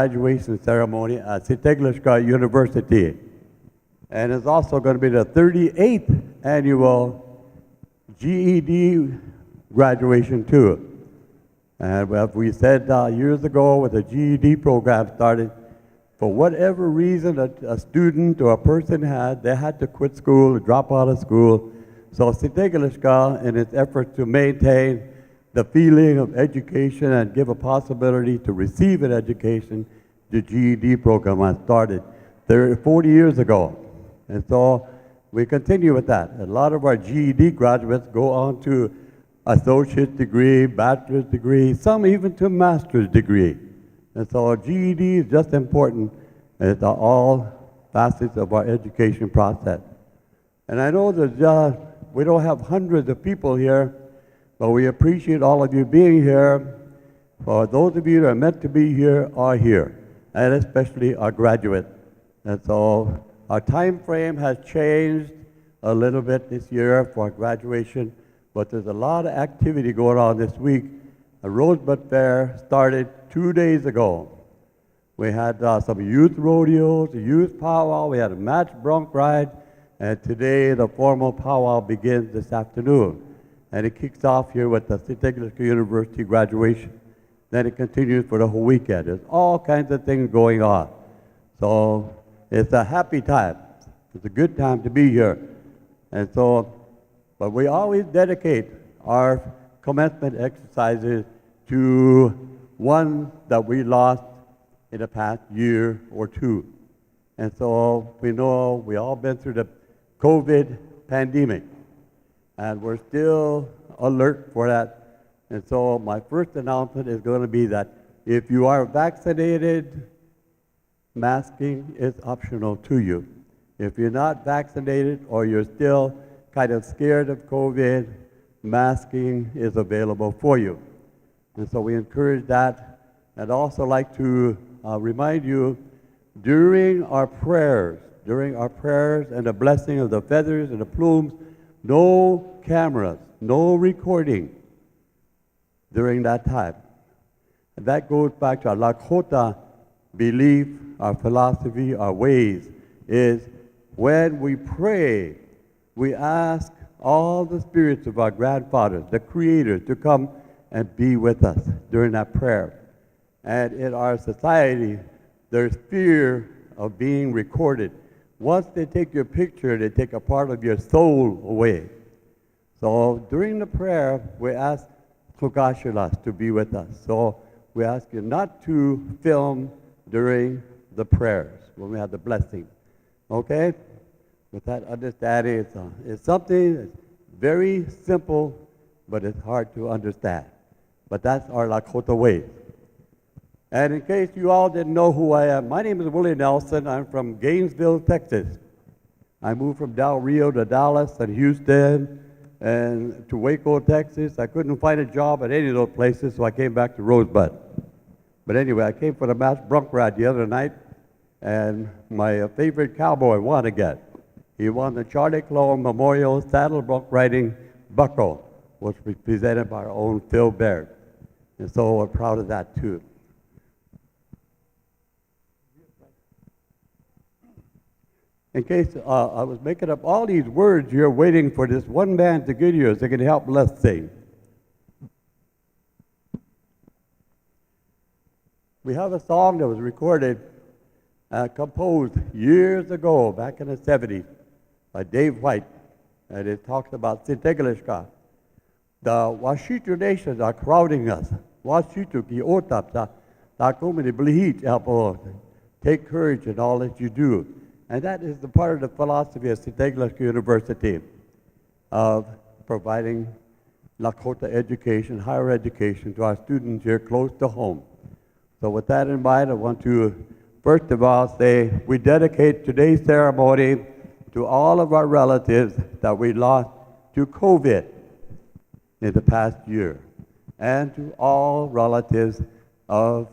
Graduation Ceremony at Siteglisca University. And it's also going to be the 38th annual GED graduation too. And as we said years ago, when the GED program started, for whatever reason a student or a person they had to quit school or drop out of school. So Siteglisca, in its effort to maintain the feeling of education and give a possibility to receive an education, the GED program was started 40 years ago. And so we continue with that. A lot of our GED graduates go on to associate degree, bachelor's degree, some even to master's degree. And so GED is just important to all facets of our education process. And I know that we don't have hundreds of people here, but we appreciate all of you being here. For those of you that are meant to be here are here, and especially our graduates. And so our time frame has changed a little bit this year for our graduation, but there's a lot of activity going on this week. A Rosebud Fair started 2 days ago. We had some youth rodeos, a youth powwow, we had a match bronc ride, and today the formal powwow begins this afternoon. And it kicks off here with the Siteglisca University graduation. Then it continues for the whole weekend. There's all kinds of things going on. So it's a happy time. It's a good time to be here. And so, but we always dedicate our commencement exercises to one that we lost in the past year or two. And so we know we all been through the COVID pandemic, and we're still alert for that. And so my first announcement is going to be that if you are vaccinated, masking is optional to you. If you're not vaccinated or you're still kind of scared of COVID, masking is available for you. And so we encourage that. I'd also like to remind you, during our prayers and the blessing of the feathers and the plumes, no cameras, no recording during that time. And that goes back to our Lakota belief, our philosophy, our ways, is when we pray, we ask all the spirits of our grandfathers, the creators, to come and be with us during that prayer. And in our society, there's fear of being recorded. Once they take your picture, they take a part of your soul away. So during the prayer, we ask Tugashilas to be with us. So we ask you not to film during the prayers when we have the blessing. Okay? With that understanding, it's something that's very simple, but it's hard to understand. But that's our Lakota way. And in case you all didn't know who I am, my name is Willie Nelson. I'm from Gainesville, Texas. I moved from Del Rio to Dallas and Houston and to Waco, Texas. I couldn't find a job at any of those places, so I came back to Rosebud. But anyway, I came for the match bronc ride the other night, and my favorite cowboy won again. He won the Charlie Clone Memorial Saddle Bronc Riding Buckle, which was presented by our own Phil Baird. And so we're proud of that too. In case I was making up all these words, you're waiting for this one man to get here so they can help us sing. We have a song that was recorded, composed years ago, back in the 70s, by Dave White, and it talks about Siteglisca. The Washitu nations are crowding us. Washitu ki otap sa takumini blihit elpo. Take courage in all that you do. And that is the part of the philosophy of Siteglisca University of providing Lakota education, higher education to our students here close to home. So with that in mind, I want to first of all say we dedicate today's ceremony to all of our relatives that we lost to COVID in the past year, and to all relatives of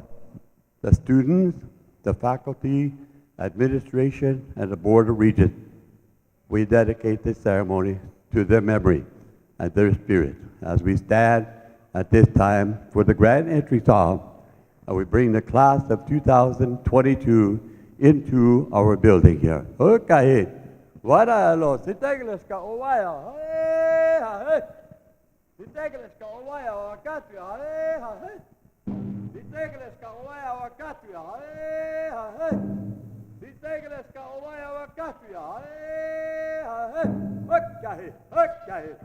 the students, the faculty, administration, and the Board of Regents. We dedicate this ceremony to their memory and their spirit as we stand at this time for the grand entry song and we bring the class of 2022 into our building here. Okay. Waralo, sitegles ka owaya. Hey, hey. Sitegles ka owaya wakati. Hey, hey. Sitegles ka owaya wakati. Hey, hey. Sitegles ka owaya wakati. Hey, hey. Okay, okay.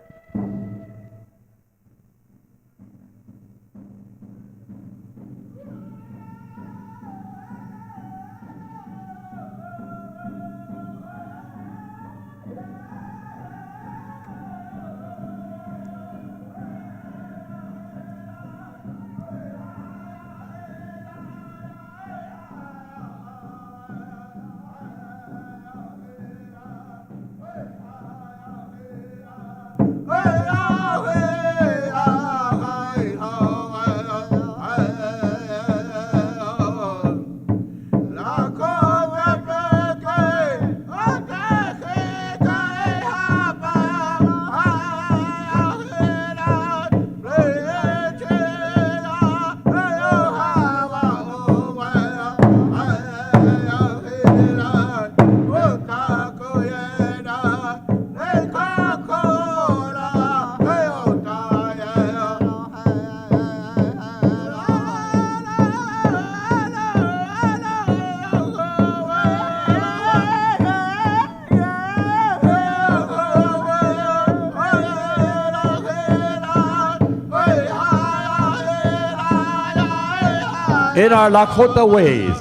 In our Lakota ways,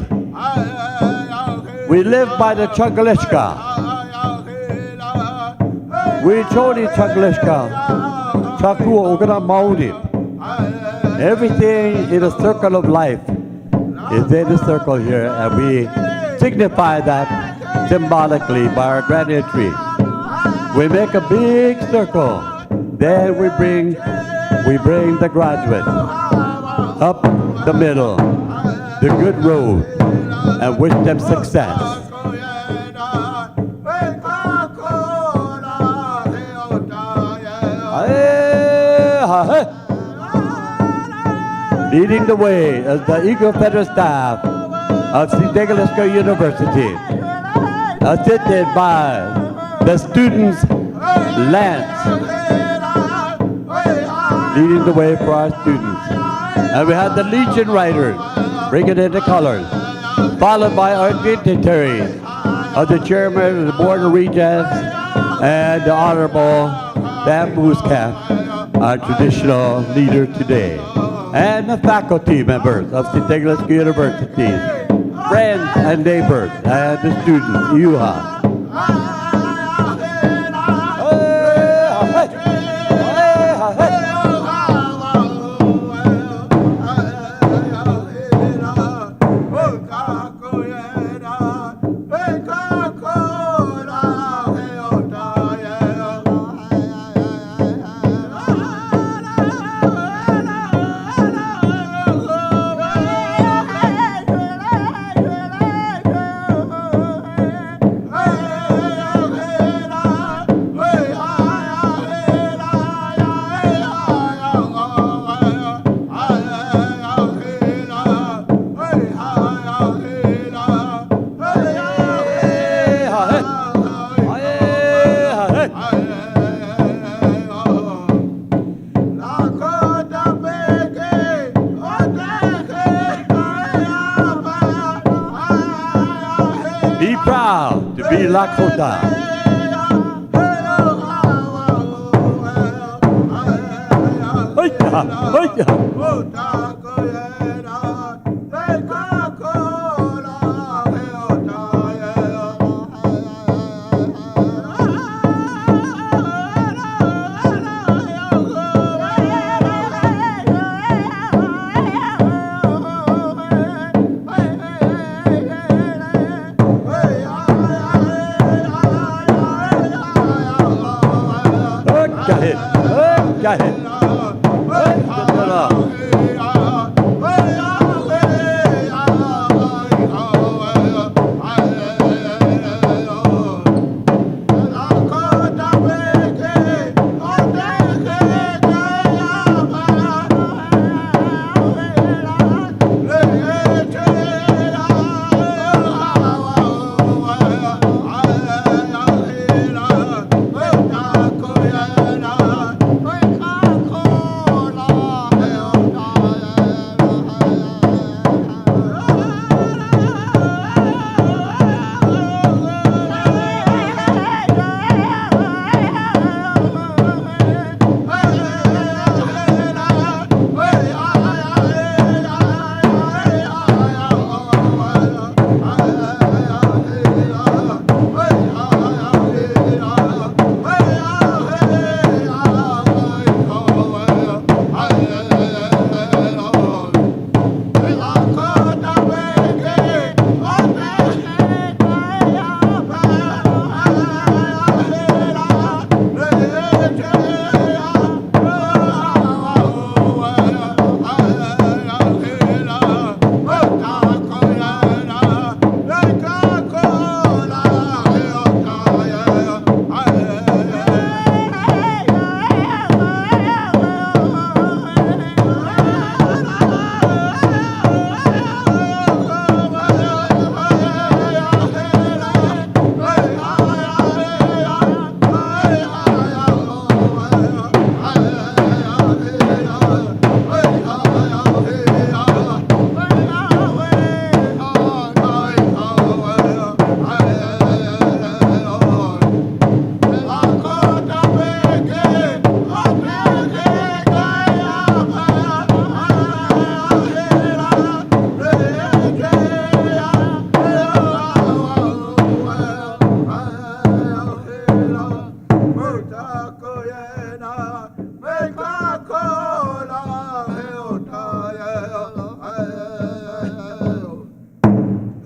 we live by the Changalishka. We choni Changalishka, Chaku Ogana Maudi. Everything in a circle of life is in the circle here, and we signify that symbolically by our grand entry. We make a big circle, then we bring the graduates up the middle, the good road, and wish them success. Leading the way is the Eagle Feather staff of Sitegaleska University, assisted by the students Lance, leading the way for our students. And we have the Legion Riders, bringing in the colors, followed by our dignitaries of the Chairman of the Board of Regents and the Honorable Sam Muscat, our traditional leader today, and the faculty members of Sitegaleska University, friends and neighbors, and the students, UHA. Be proud to be Lakota. Got it.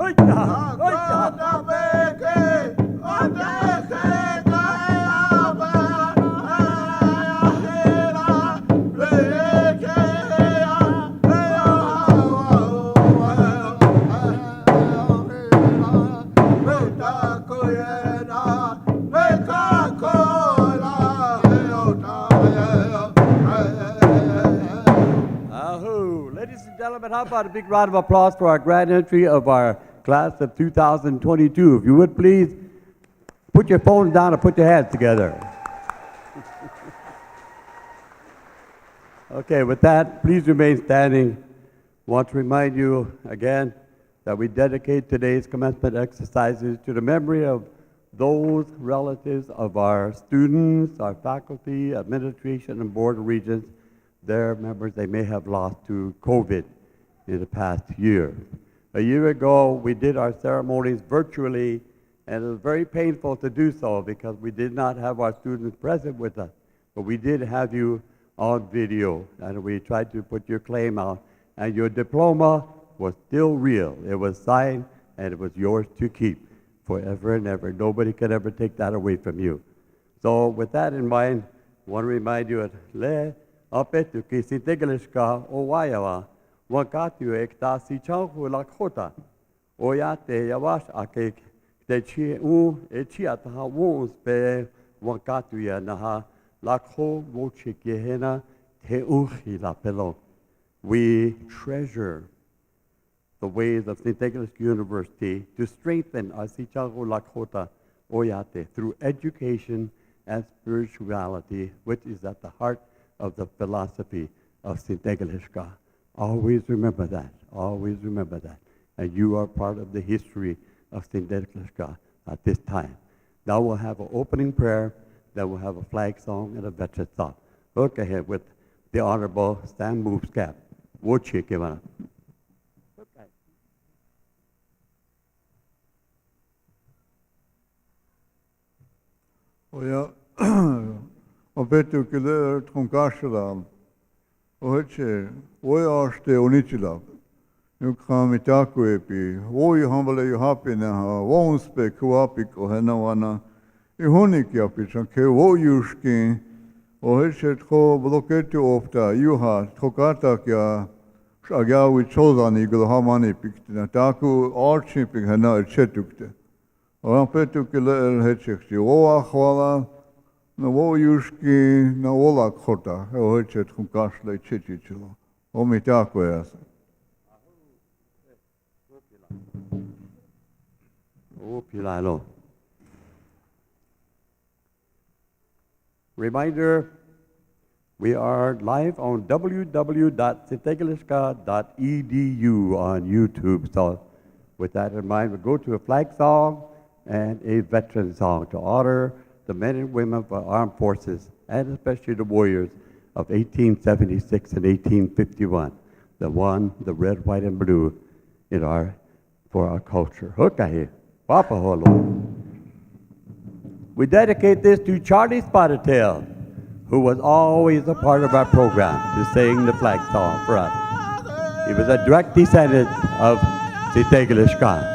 Ladies and gentlemen, how about a big round of applause for our grand entry of our class of 2022. If you would please, put your phones down and put your hands together. Okay, with that, please remain standing. Want to remind you again that we dedicate today's commencement exercises to the memory of those relatives of our students, our faculty, administration, and board of regents, their members they may have lost to COVID in the past year. A year ago, we did our ceremonies virtually, and it was very painful to do so because we did not have our students present with us. But we did have you on video, and we tried to put your claim out, and your diploma was still real. It was signed, and it was yours to keep forever and ever. Nobody could ever take that away from you. So with that in mind, I want to remind you that apetu ki sintegelishka o wayawa wakatu ekta si changu lakota oyate yawash ake te chi u echiata wons pe wakatu ya naha lakho wochikehena te uchi la pelo. We treasure the ways of St. Nicholas University to strengthen our Sichango Lakota Oyate through education and spirituality, which is at the heart of the philosophy of St. Nicholas. Always remember that. Always remember that. And you are part of the history of St. Nicholas at this time. Now we'll have an opening prayer, then we'll have a flag song and a veteran song. Look ahead with the Honorable Stan Movescap. Wochikivana. Oya, opetu kile tronkashalam. Oheche, oya aste onichilab. Yukamitaku epi, oya hambale yuhapi na wonspe kuapi kohenawana. Ihoniki api chanke oyushkin. Oheche tro bloketu ofta yuha trokata kya shagawi chozani gulhamani piktina. Taku archipik hena chetukte. Opetu kile el hechekti. Oa khwala na wo yushki na ola khota. Oheche tronkashle chechichilo. Omitaku yasa. Reminder, we are live on www.sttegeliska.edu on YouTube. So with that in mind, we'll go to a flag song and a veteran song to honor the men and women of our armed forces, and especially the warriors of 1876 and 1851, the one, the red, white, and blue for our culture. Hukahi, Papaholo. We dedicate this to Charlie Spotted-tail, who was always a part of our program to sing the flag song for us. He was a direct descendant of Sitegelishka.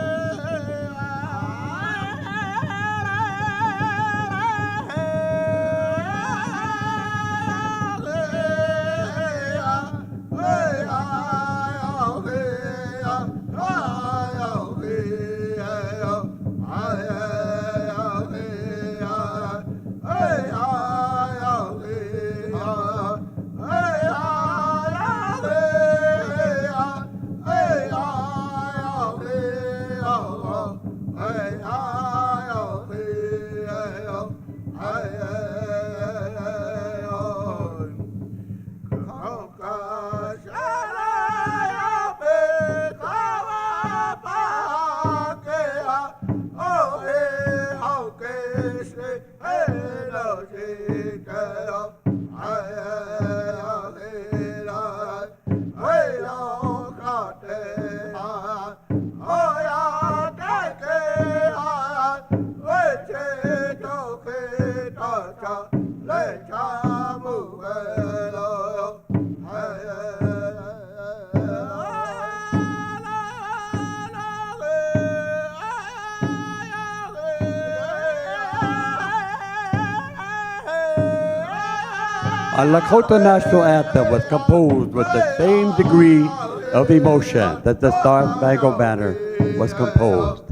Our Lakota national anthem was composed with the same degree of emotion that the Star Spangled Banner was composed.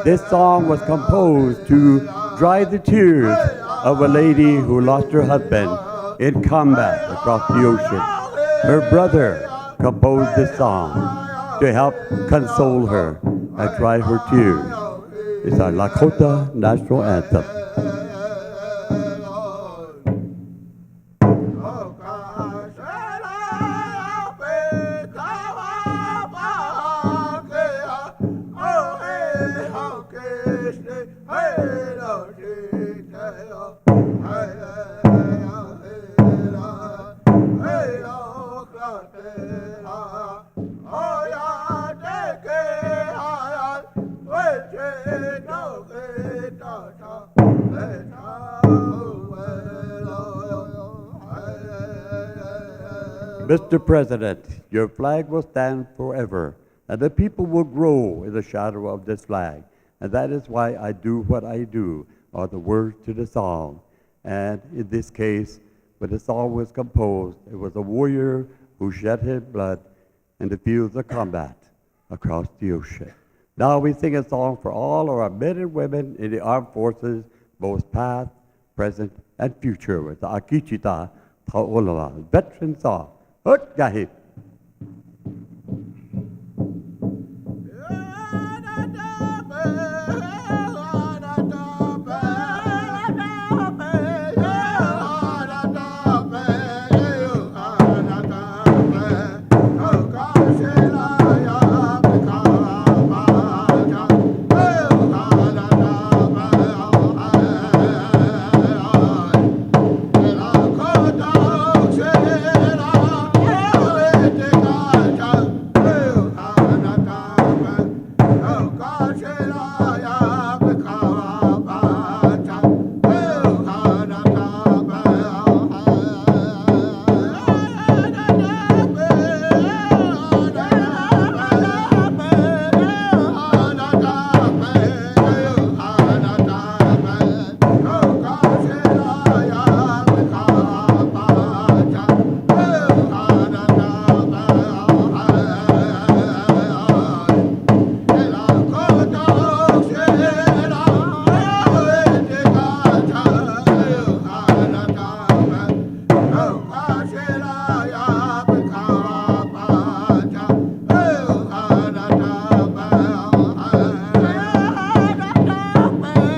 This song was composed to dry the tears of a lady who lost her husband in combat across the ocean. Her brother composed this song to help console her and dry her tears. It's our Lakota national anthem. Mr. President, your flag will stand forever, and the people will grow in the shadow of this flag. And that is why I do what I do, are the words to the song. And in this case, when the song was composed, it was a warrior who shed his blood in the fields of combat across the ocean. Now we sing a song for all of our men and women in the armed forces, both past, present, and future, with the Akichita Ta'olawa, veteran song. Hut Gahi.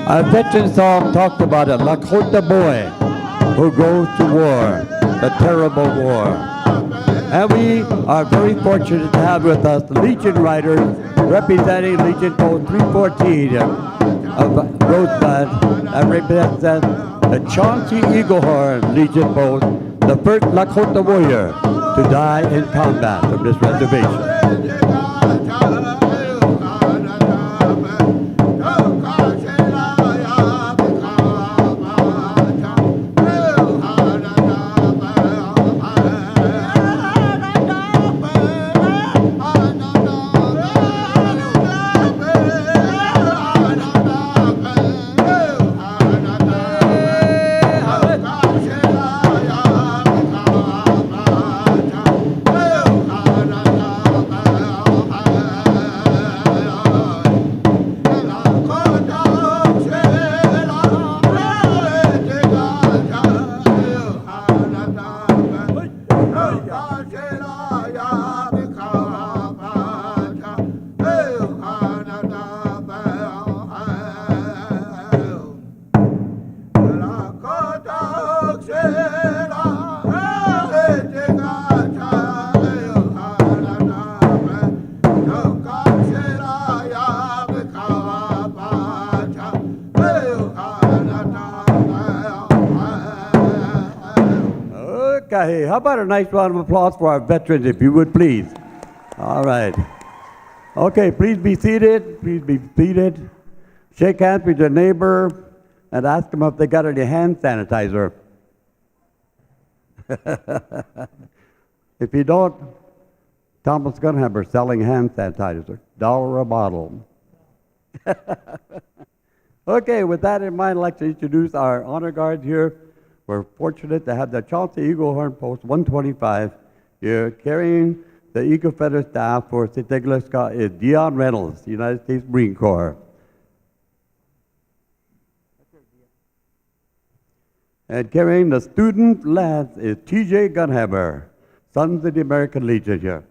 Our veteran song talked about a Lakota boy who goes to war, the terrible war. And we are very fortunate to have with us the Legion Riders representing Legion Post 314 of Rosebud, and represents the Chauncey Eaglehorn Legion Post, the first Lakota warrior to die in combat from this reservation. Okay, how about a nice round of applause for our veterans, if you would, please. All right. Okay, please be seated. Please be seated. Shake hands with your neighbor and ask them if they got any hand sanitizer. If you don't, Thomas Gunhammer selling hand sanitizer, $1 a bottle. Okay, with that in mind, I'd like to introduce our honor guard here. We're fortunate to have the Chauncey Eagle Horn Post 125 here. Carrying the Eagle Feather staff for St. Nicholas is Dion Reynolds, United States Marine Corps. And carrying the student lance is TJ Gunhammer, Sons of the American Legion here.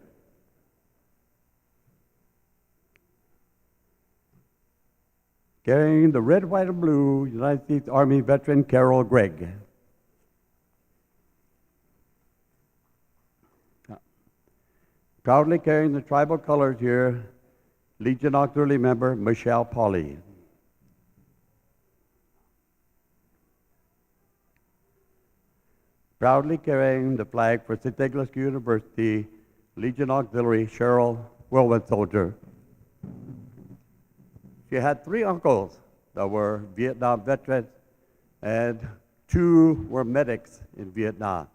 Carrying the red, white, and blue, United States Army veteran Carol Gregg. Proudly carrying the tribal colors here, Legion Auxiliary member Michelle Pauley. Proudly carrying the flag for St. Nicholas University, Legion Auxiliary Cheryl Whirlwind Soldier. She had 3 uncles that were Vietnam veterans, and 2 were medics in Vietnam.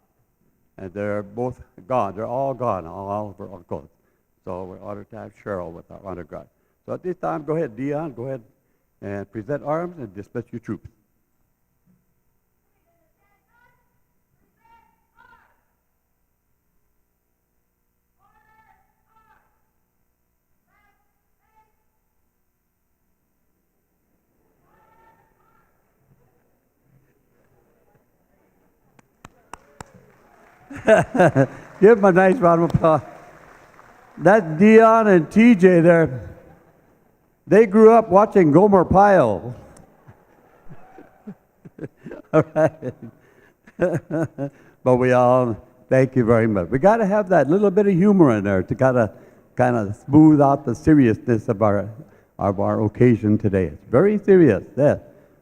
And they're both gone. They're all gone, all of her uncles. So we're honored to have Cheryl with our honor guard. So at this time, go ahead, Dion, go ahead and present arms and dismiss your troops. Give them a nice round of applause. That's Dion and TJ there. They grew up watching Gomer Pyle. All right. But we all thank you very much. We got to have that little bit of humor in there to kind of smooth out the seriousness of our occasion today. It's very serious. Yeah.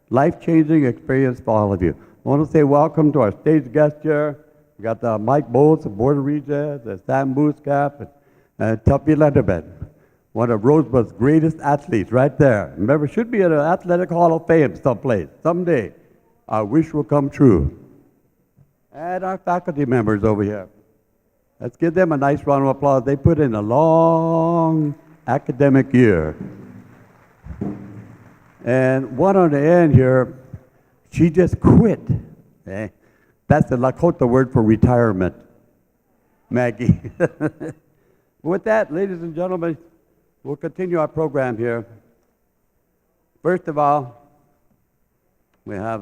Life-changing experience for all of you. I want to say welcome to our stage guest here. We got Mike Bowles, the Board of Regents, Sam Booscap, and Tuffy Letterman, one of Rosebud's greatest athletes right there. Remember, should be in an athletic hall of fame someplace, someday. Our wish will come true. And our faculty members over here. Let's give them a nice round of applause. They put in a long academic year. And one on the end here, she just quit. Eh? That's the Lakota word for retirement, Maggie. With that, ladies and gentlemen, we'll continue our program here. First of all, we have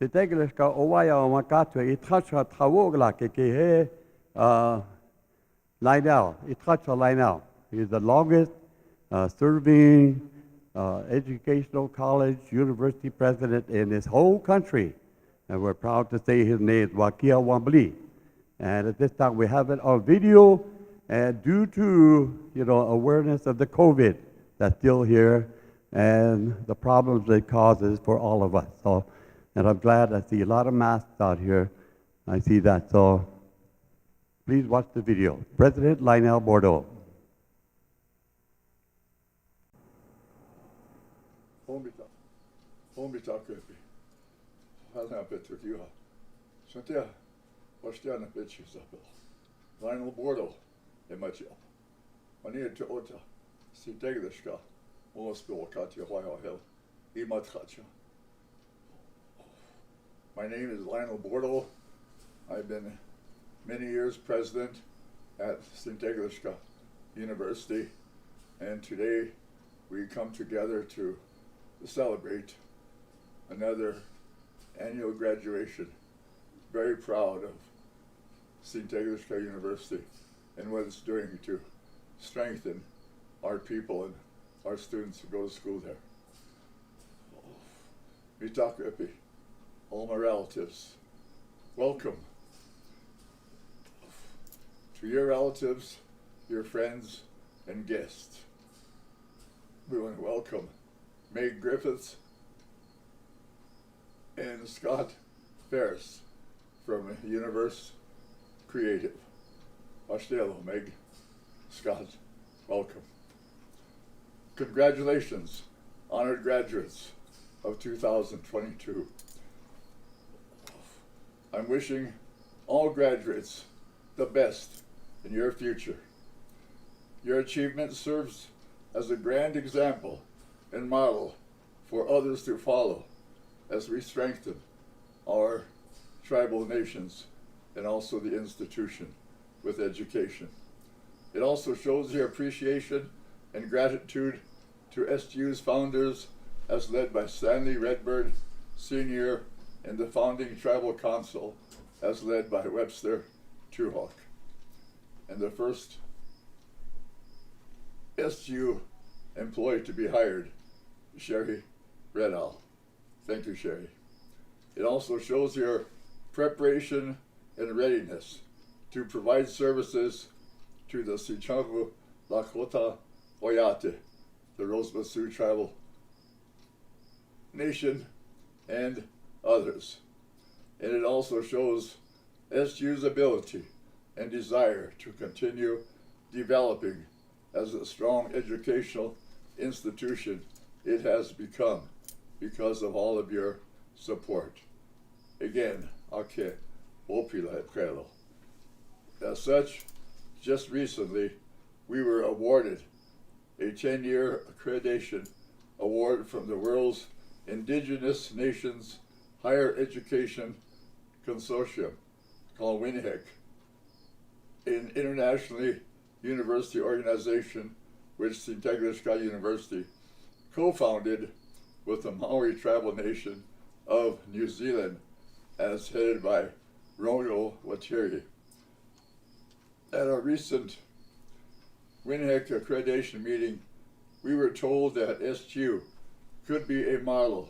Sitegleska Owaya Wakatwe Itracha Tawogla Kekehe Lionel. Itracha Lionel. He's the longest serving educational college, university president in this whole country. And we're proud to say his name is Wakia Wambli. And at this time we have it on video, and due to awareness of the COVID that's still here and the problems it causes for all of us. So, and I'm glad I see a lot of masks out here. I see that. So please watch the video. President Lionel Bordeaux. Hombita köpi. Hälnä Petrit Juha. Santia, vastiana Petri Sapel. Lionel Bordeaux, Emachil. Mania to Ota, si Deglishka, Molospil Katia Waha Hill, Imatchacha. My name is Lionel Bordeaux. I've been many years president at St. Deglishka University, and today we come together to celebrate another annual graduation. Very proud of St. Deglishka University and what it's doing to strengthen our people and our students who go to school there. Mitakuepi, all my relatives, welcome. To your relatives, your friends, and guests, we want to welcome Meg Griffiths and Scott Ferris from Universe Creative. Australia, Meg, Scott, welcome. Congratulations, honored graduates of 2022. I'm wishing all graduates the best in your future. Your achievement serves as a grand example and model for others to follow as we strengthen our tribal nations and also the institution with education. It also shows your appreciation and gratitude to SGU's founders as led by Stanley Redbird Sr. and the founding tribal council as led by Webster Tuhawk. And the first SGU employee to be hired, Sherry Redall. Thank you, Sherry. It also shows your preparation and readiness to provide services to the Sichagu Lakota Oyate, the Rosebud Sioux Tribal Nation, and others. And it also shows SGU's ability and desire to continue developing as a strong educational institution it has become because of all of your support. Again, ake opila e prelo. As such, just recently, we were awarded a 10-year accreditation award from the world's Indigenous Nations Higher Education Consortium, called WINHEC, an internationally university organization which Sinteglishka University co-founded with the Maori tribal nation of New Zealand as headed by Rono Watiri. At our recent WINHEC accreditation meeting, we were told that SGU could be a model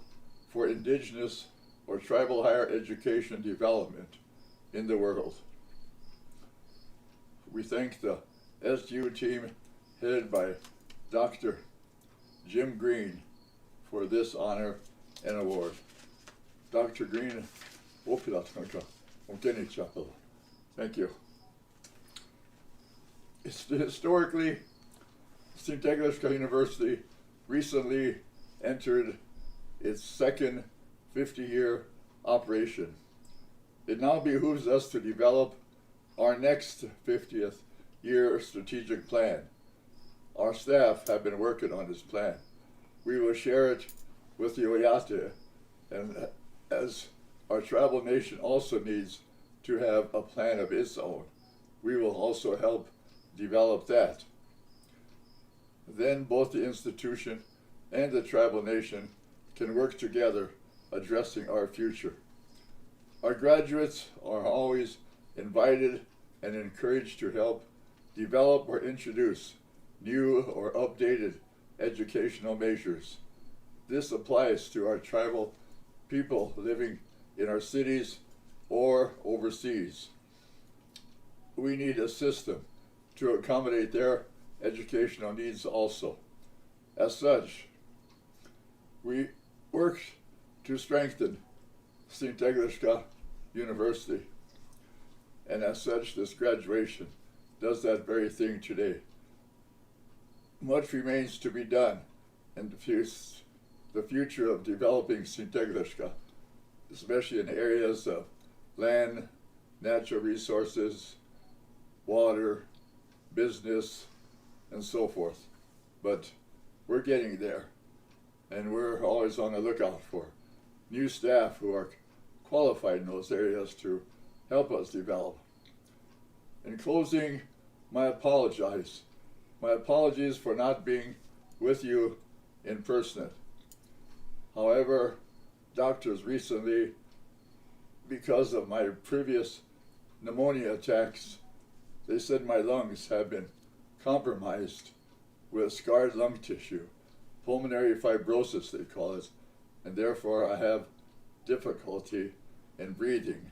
for indigenous or tribal higher education development in the world. We thank the SGU team headed by Dr. Jim Green for this honor and award. Dr. Green, thank you. Historically, Sinteglishka University recently entered its second 50-year operation. It now behooves us to develop our next 50th year strategic plan. Our staff have been working on this plan. We will share it with the Oyate, and as our tribal nation also needs to have a plan of its own, we will also help develop that. Then both the institution and the tribal nation can work together addressing our future. Our graduates are always invited and encouraged to help develop or introduce new or updated educational measures. This applies to our tribal people living in our cities or overseas. We need a system to accommodate their educational needs also. As such, we work to strengthen Sinteglishka University, and as such, this graduation does that very thing today. Much remains to be done in the future of developing Sinteglishka, especially in areas of land, natural resources, water, business, and so forth. But we're getting there, and we're always on the lookout for new staff who are qualified in those areas to help us develop. In closing, my apologies for not being with you in person. However, doctors recently, because of my previous pneumonia attacks, they said my lungs have been compromised with scarred lung tissue, pulmonary fibrosis they call it, and therefore I have difficulty in breathing,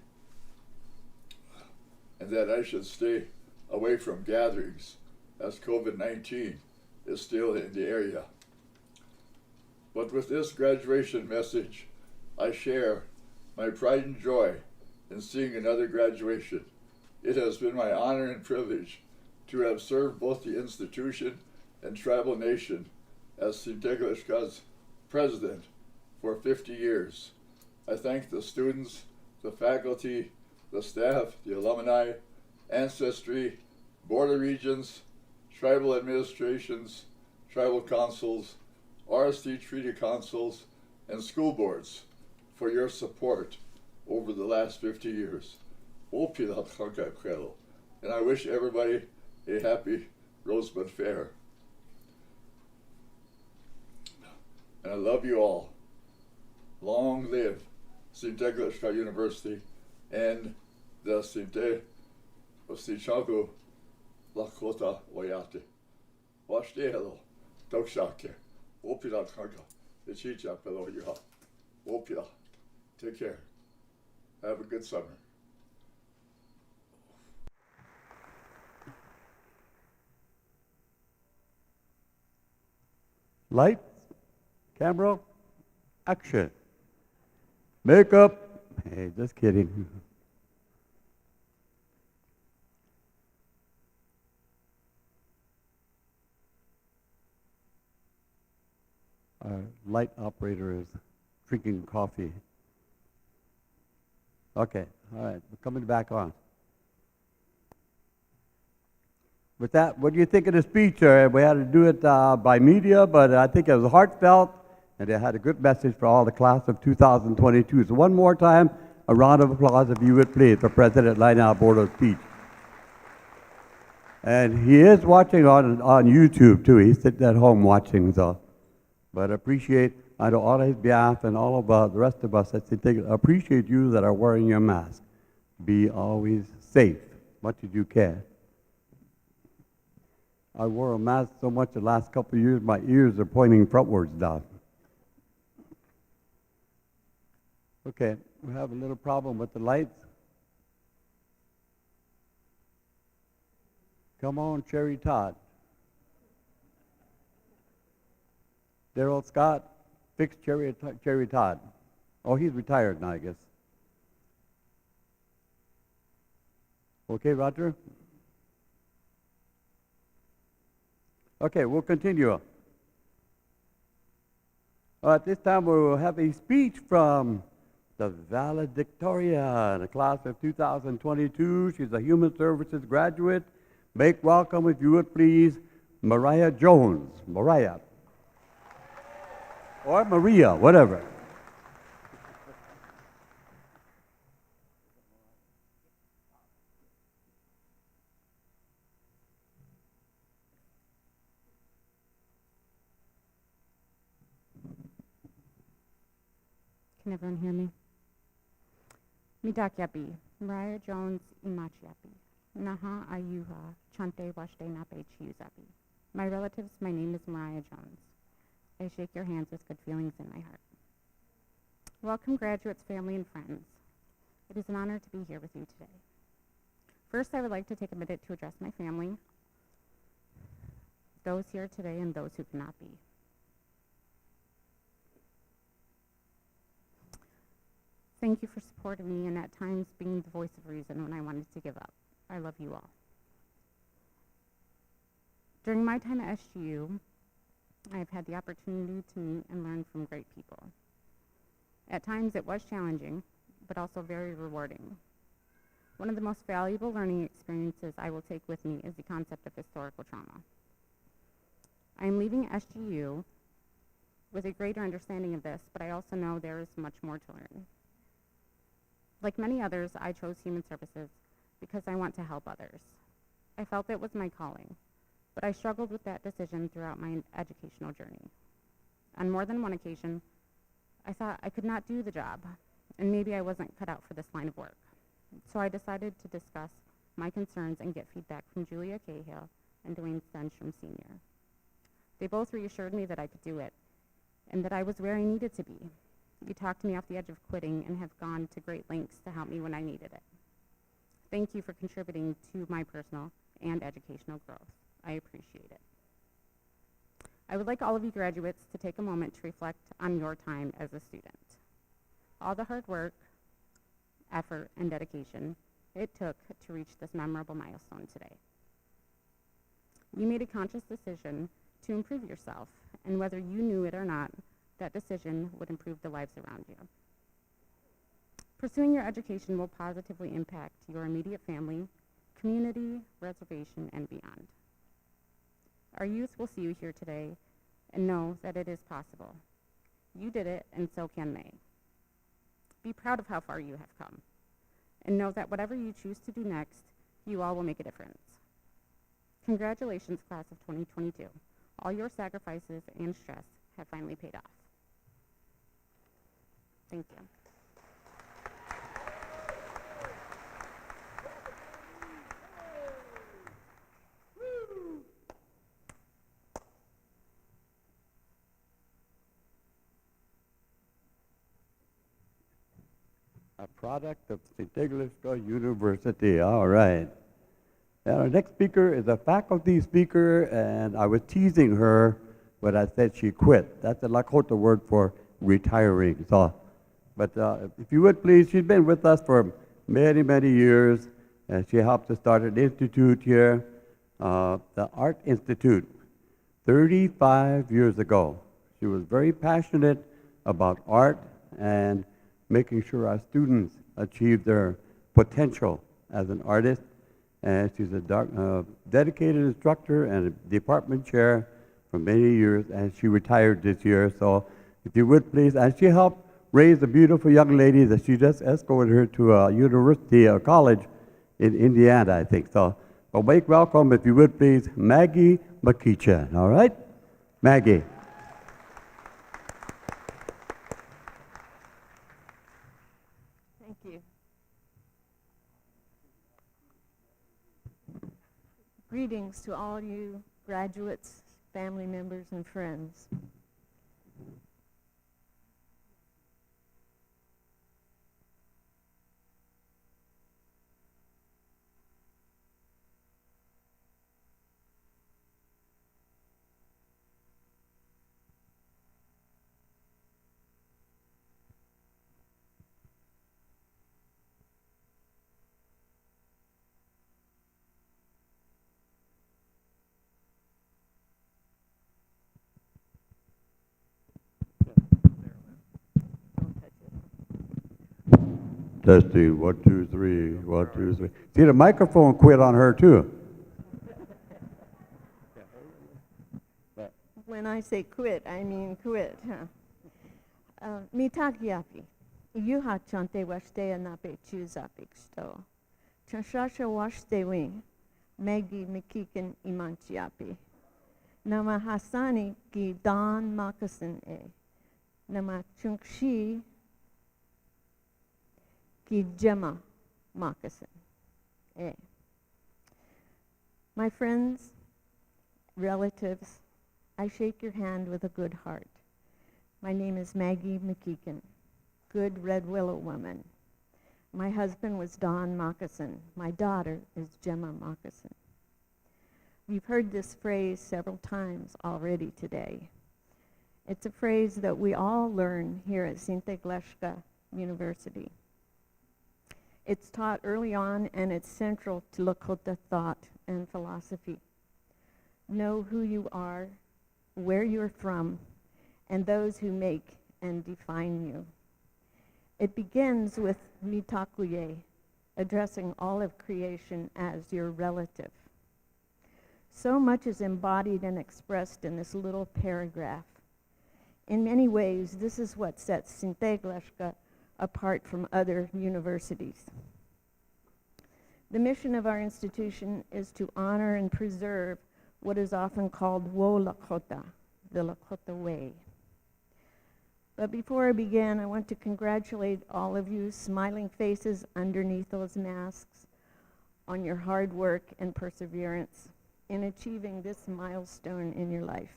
and that I should stay away from gatherings as COVID-19 is still in the area. But with this graduation message, I share my pride and joy in seeing another graduation. It has been my honor and privilege to have served both the institution and tribal nation as Sinteglishka's president for 50 years. I thank the students, the faculty, the staff, the alumni, ancestry, border regions, tribal administrations, tribal councils, RST treaty councils, and school boards for your support over the last 50 years. And I wish everybody a happy Rosebud Fair. And I love you all. Long live St. Douglas University and the Sinte of Sichago Lakota Wayate. Wash the hello, Dokshake, Opila Kanka, the Chicha Pelo Yuha, Opila. Take care. Have a good summer. Lights, camera, action. Makeup. Hey, just kidding. Our light operator is drinking coffee. Okay, all right, we're coming back on. With that, what do you think of the speech? We had to do it by media, but I think it was heartfelt, and it had a good message for all the class of 2022. So one more time, a round of applause if you would please for President Lionel Bordo's speech. And he is watching on YouTube too. He's sitting at home watching, so. But appreciate, on all his behalf and all of the rest of us, appreciate you that are wearing your mask. Be always safe, much as you can. I wore a mask so much the last couple of years, my ears are pointing frontwards now. Okay, we have a little problem with the lights. Come on, Cherry Todd. Daryl Scott, fix Cherry Todd. Oh, he's retired now, I guess. Okay, Roger? Okay, we'll continue. At this time, we will have a speech from the Valedictorian, the class of 2022. She's a Human Services graduate. Make welcome, if you would please, Mariah Jones. Mariah. Or Maria, whatever. Can everyone hear me? Midakiapi, Mariah Jones Imachiapi, Naha Ayuha, Chante Washte Nape Chiuzapi. My relatives, my name is Mariah Jones. I shake your hands with good feelings in my heart. Welcome, graduates, family, and friends. It is an honor to be here with you today. First, I would like to take a minute to address my family, those here today and those who cannot be. Thank you for supporting me and at times being the voice of reason when I wanted to give up. I love you all. During my time at SGU, I have had the opportunity to meet and learn from great people. At times it was challenging, but also very rewarding. One of the most valuable learning experiences I will take with me is the concept of historical trauma. I am leaving SGU with a greater understanding of this, but I also know there is much more to learn. Like many others, I chose human services because I want to help others. I felt it was my calling, but I struggled with that decision throughout my educational journey. On more than one occasion, I thought I could not do the job, and maybe I wasn't cut out for this line of work. So I decided to discuss my concerns and get feedback from Julia Cahill and Dwayne Stenstrom Sr. They both reassured me that I could do it, and that I was where I needed to be. You talked me off the edge of quitting and have gone to great lengths to help me when I needed it. Thank you for contributing to my personal and educational growth. I appreciate it. I would like all of you graduates to take a moment to reflect on your time as a student. All the hard work, effort, and dedication it took to reach this memorable milestone today. You made a conscious decision to improve yourself, and whether you knew it or not, that decision would improve the lives around you. Pursuing your education will positively impact your immediate family, community, reservation, and beyond. Our youth will see you here today and know that it is possible. You did it, and so can they. Be proud of how far you have come. And know that whatever you choose to do next, you all will make a difference. Congratulations, class of 2022. All your sacrifices and stress have finally paid off. Thank you. A product of St. Nicholas University. All right. And our next speaker is a faculty speaker, and I was teasing her when I said she quit. That's a Lakota word for retiring. So, but if you would please, she's been with us for many, many years, and she helped us start an institute here, the Art Institute, 35 years ago. She was very passionate about art and making sure our students achieve their potential as an artist. And she's a dedicated instructor and a department chair for many years, and she retired this year. So if you would please, and she helped raise a beautiful young lady that she just escorted her to a university or college in Indiana, I think. So a big welcome, if you would please, Maggie McKeechan. All right? Maggie. Thank you. Greetings to all you graduates, family members, and friends. Don't touch it. Testing, 1, 2, 3, 1, 2, 3. See, the microphone quit on her too. When I say quit, I mean quit, huh? Mitakiapi. Yuha chante washte anape chuzapik sto. Chanshasha washte wing. Maggie Mikikin imanchiapi. Nama Hasani ki Don Moccasin e. Nama Chunkshi ki Gemma Moccasin e. My friends, relatives, I shake your hand with a good heart. My name is Maggie McKeechan, good Red Willow woman. My husband was Don Moccasin. My daughter is Gemma Moccasin. You've heard this phrase several times already today. It's a phrase that we all learn here at Sintegleshka University. It's taught early on, and it's central to Lakota thought and philosophy. Know who you are, where you're from, and those who make and define you. It begins with Mitakuye, addressing all of creation as your relative. So much is embodied and expressed in this little paragraph. In many ways, this is what sets Sintegleshka apart from other universities. The mission of our institution is to honor and preserve what is often called Wo Lakota, the Lakota way. But before I begin, I want to congratulate all of you smiling faces underneath those masks on your hard work and perseverance in achieving this milestone in your life.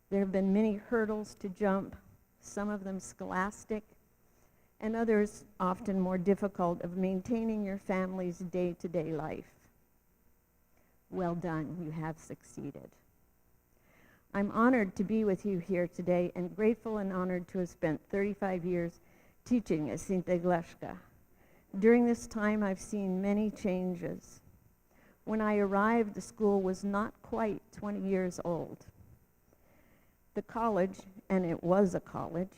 There have been many hurdles to jump, some of them scholastic, and others often more difficult, of maintaining your family's day-to-day life. Well done, you have succeeded. I'm honored to be with you here today and grateful and honored to have spent 35 years teaching at Sintegleshka. During this time, I've seen many changes. When I arrived, the school was not quite 20 years old. The college, and it was a college,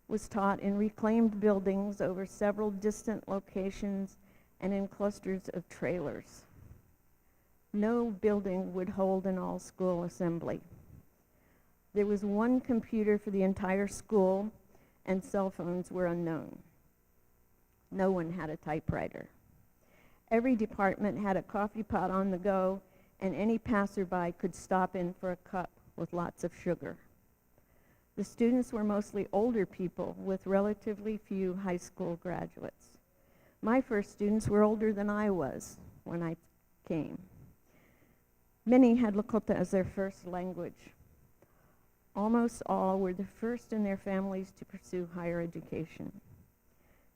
was taught in reclaimed buildings over several distant locations and in clusters of trailers. No building would hold an all-school assembly. There was one computer for the entire school, and cell phones were unknown. No one had a typewriter. Every department had a coffee pot on the go, and any passerby could stop in for a cup with lots of sugar. The students were mostly older people with relatively few high school graduates. My first students were older than I was when I came. Many had Lakota as their first language. Almost all were the first in their families to pursue higher education.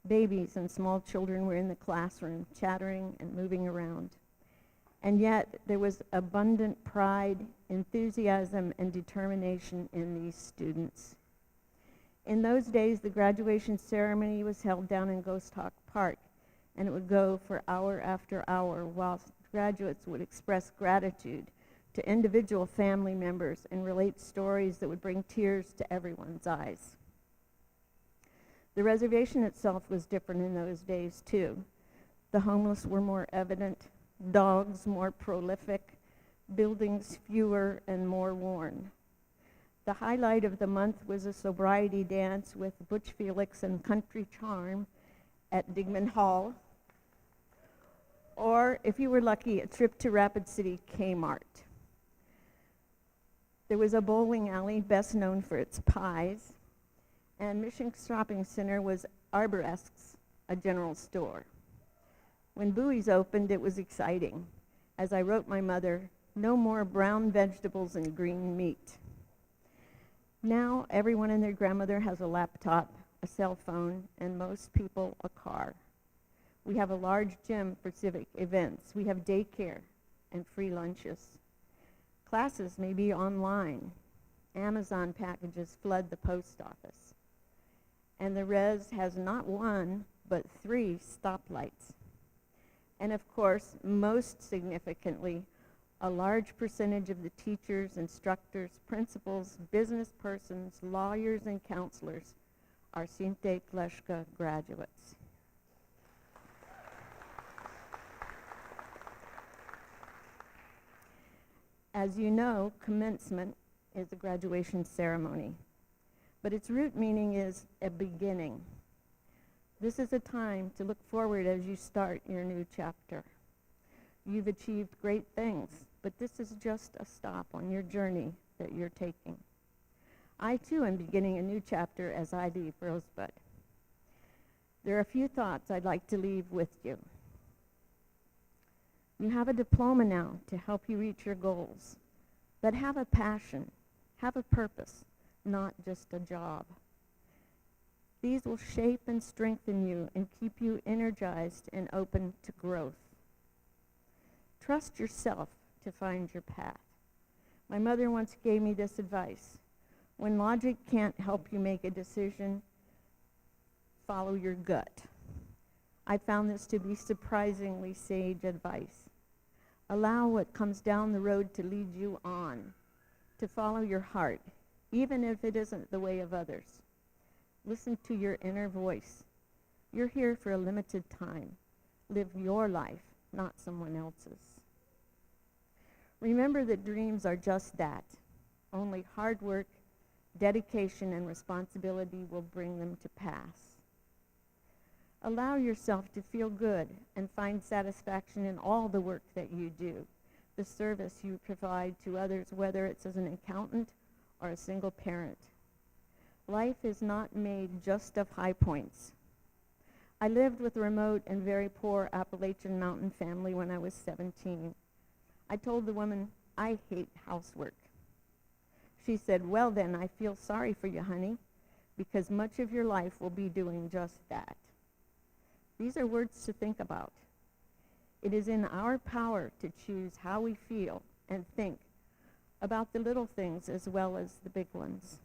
Babies and small children were in the classroom, chattering and moving around. And yet, there was abundant pride, enthusiasm, and determination in these students. In those days, the graduation ceremony was held down in Ghost Hawk Park, and it would go for hour after hour while graduates would express gratitude to individual family members and relate stories that would bring tears to everyone's eyes. The reservation itself was different in those days, too. The homeless were more evident, dogs more prolific, buildings fewer and more worn. The highlight of the month was a sobriety dance with Butch Felix and Country Charm at Digman Hall, or, if you were lucky, a trip to Rapid City Kmart. There was a bowling alley best known for its pies, and Mission Shopping Center was Arboresque's, a general store. When Bowie's opened, it was exciting. As I wrote my mother, no more brown vegetables and green meat. Now, everyone and their grandmother has a laptop, a cell phone, and most people a car. We have a large gym for civic events. We have daycare and free lunches. Classes may be online. Amazon packages flood the post office. And the res has not one, but 3 stoplights. And of course, most significantly, a large percentage of the teachers, instructors, principals, business persons, lawyers, and counselors are Sinte Kleshka graduates. As you know, commencement is a graduation ceremony, but its root meaning is a beginning. This is a time to look forward as you start your new chapter. You've achieved great things, but this is just a stop on your journey that you're taking. I too am beginning a new chapter as I leave Rosebud. There are a few thoughts I'd like to leave with you. You have a diploma now to help you reach your goals, but have a passion, have a purpose, not just a job. These will shape and strengthen you and keep you energized and open to growth. Trust yourself to find your path. My mother once gave me this advice: when logic can't help you make a decision, follow your gut. I found this to be surprisingly sage advice. Allow what comes down the road to lead you on, to follow your heart, even if it isn't the way of others. Listen to your inner voice. You're here for a limited time. Live your life, not someone else's. Remember that dreams are just that. Only hard work, dedication, and responsibility will bring them to pass. Allow yourself to feel good and find satisfaction in all the work that you do, the service you provide to others, whether it's as an accountant or a single parent. Life is not made just of high points. I lived with a remote and very poor Appalachian mountain family when I was 17. I told the woman, I hate housework. She said, well then, I feel sorry for you, honey, because much of your life will be doing just that. These are words to think about. It is in our power to choose how we feel and think about the little things as well as the big ones.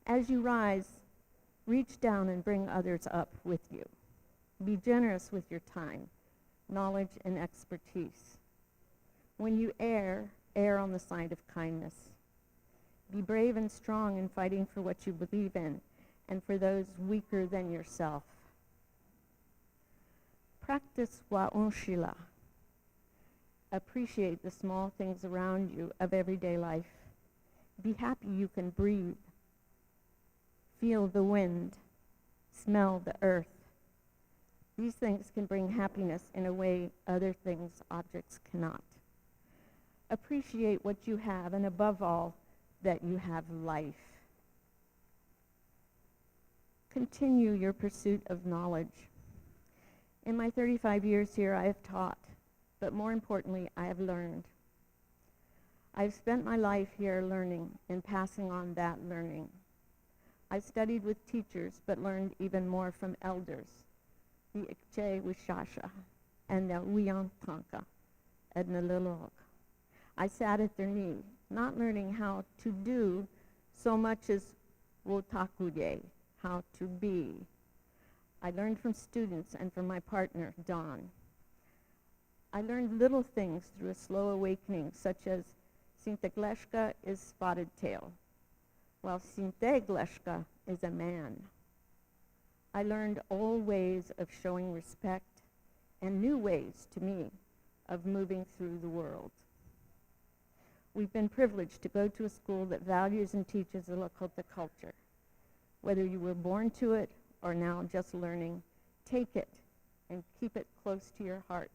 As you rise, reach down and bring others up with you. Be generous with your time, knowledge, and expertise. When you err on the side of kindness. Be brave and strong in fighting for what you believe in and for those weaker than yourself. Practice wa'unshila. Appreciate the small things around you of everyday life. Be happy you can breathe. feel the wind, smell the earth. These things can bring happiness in a way other things, objects cannot. Appreciate what you have, and above all, that you have life. Continue your pursuit of knowledge. In my 35 years here, I have taught, but more importantly, I have learned. I've spent my life here learning and passing on that learning. I studied with teachers, but learned even more from elders, the Ikche Wishasha and the Wiyantanka and the Lilog. I sat at their knee, not learning how to do so much as wotakuye, how to be. I learned from students and from my partner, Don. I learned little things through a slow awakening, such as Sintegleshka is spotted tail, while Sintegleshka is a man. I learned old ways of showing respect and new ways, to me, of moving through the world. We've been privileged to go to a school that values and teaches the Lakota culture. Whether you were born to it or now just learning, take it and keep it close to your heart.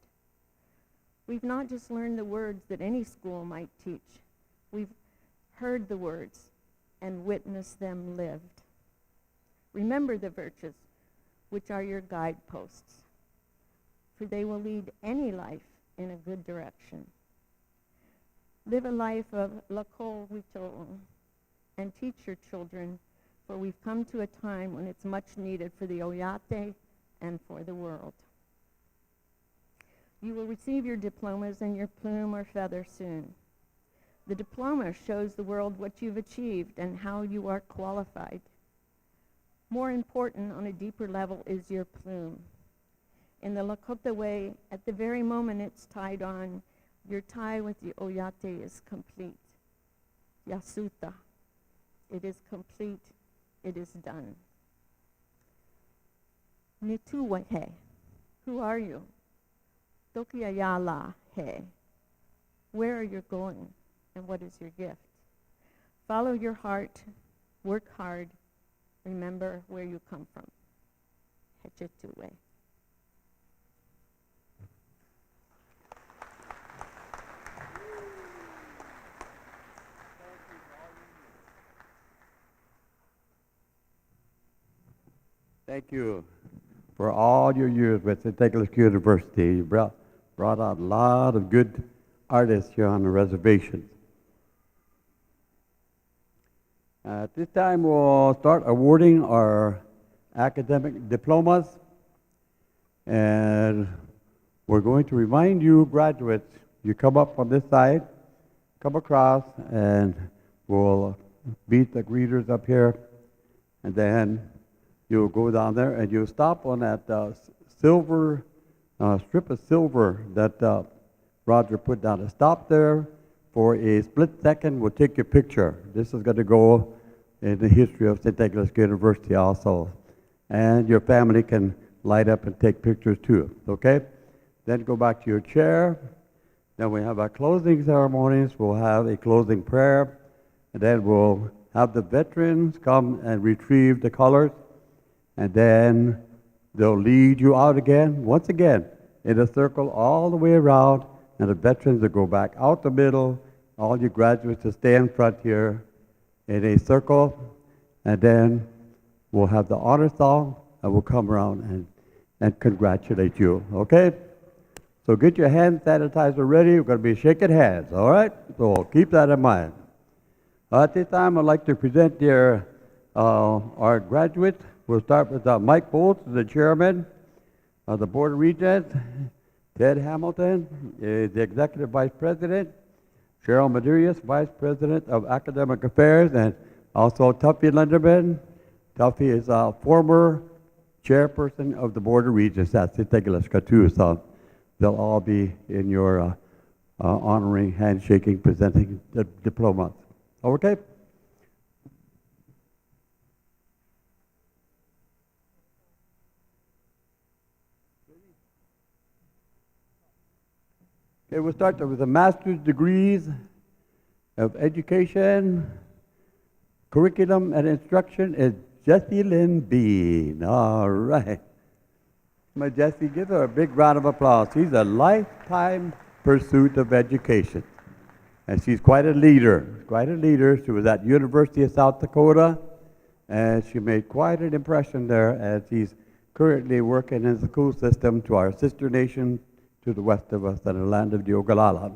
We've not just learned the words that any school might teach. We've heard the words and witnessed them lived. Remember the virtues, which are your guideposts, for they will lead any life in a good direction. Live a life of lakol witoon and teach your children, for we've come to a time when it's much needed for the Oyate and for the world. You will receive your diplomas and your plume or feather soon. The diploma shows the world what you've achieved and how you are qualified. More important on a deeper level is your plume. In the Lakota way, at the very moment it's tied on, your tie with the Oyate is complete. Yasuta. It is complete. It is done. Nituwahe. Who are you? Tokiayala he. Where are you going, and what is your gift? Follow your heart, work hard, remember where you come from. Hechituwe. Thank you for all your years with St. Nicholas University. You brought out a lot of good artists here on the reservation. At this time, we'll start awarding our academic diplomas. And we're going to remind you, graduates, you come up on this side, come across, and we'll beat the greeters up here. And then you'll go down there and you'll stop on that silver, strip of silver that Roger put down. Stop there for a split second. We'll take your picture. This is going to go in the history of St. Nicholas University also. And your family can light up and take pictures too, okay? Then go back to your chair. Then we have our closing ceremonies. We'll have a closing prayer. And then we'll have the veterans come and retrieve the colors. And then they'll lead you out again, once again, in a circle all the way around, and the veterans will go back out the middle, all you graduates will stay in front here in a circle, and then we'll have the honor song, and we'll come around and congratulate you, okay? So get your hand sanitizer ready. We're going to be shaking hands, all right? So keep that in mind. At this time, I'd like to present our graduates. We'll start with Mike Bolts, the chairman of the Board of Regents. Ted Hamilton is the executive vice president. Cheryl Medeiros, vice president of academic affairs, and also Tuffy Linderman. Tuffy is a former chairperson of the Board of Regents at St. Nicholas too. So they'll all be in your honoring, handshaking, presenting the diplomas. Okay? Okay, we'll start with the master's degrees of education, curriculum and instruction is Jessie Lynn Bean. All right. My Jessie, give her a big round of applause. She's a lifetime pursuit of education. And she's quite a leader, quite a leader. She was at University of South Dakota, and she made quite an impression there, and she's currently working in the school system to our sister nation to the west of us in the land of the Ogallala.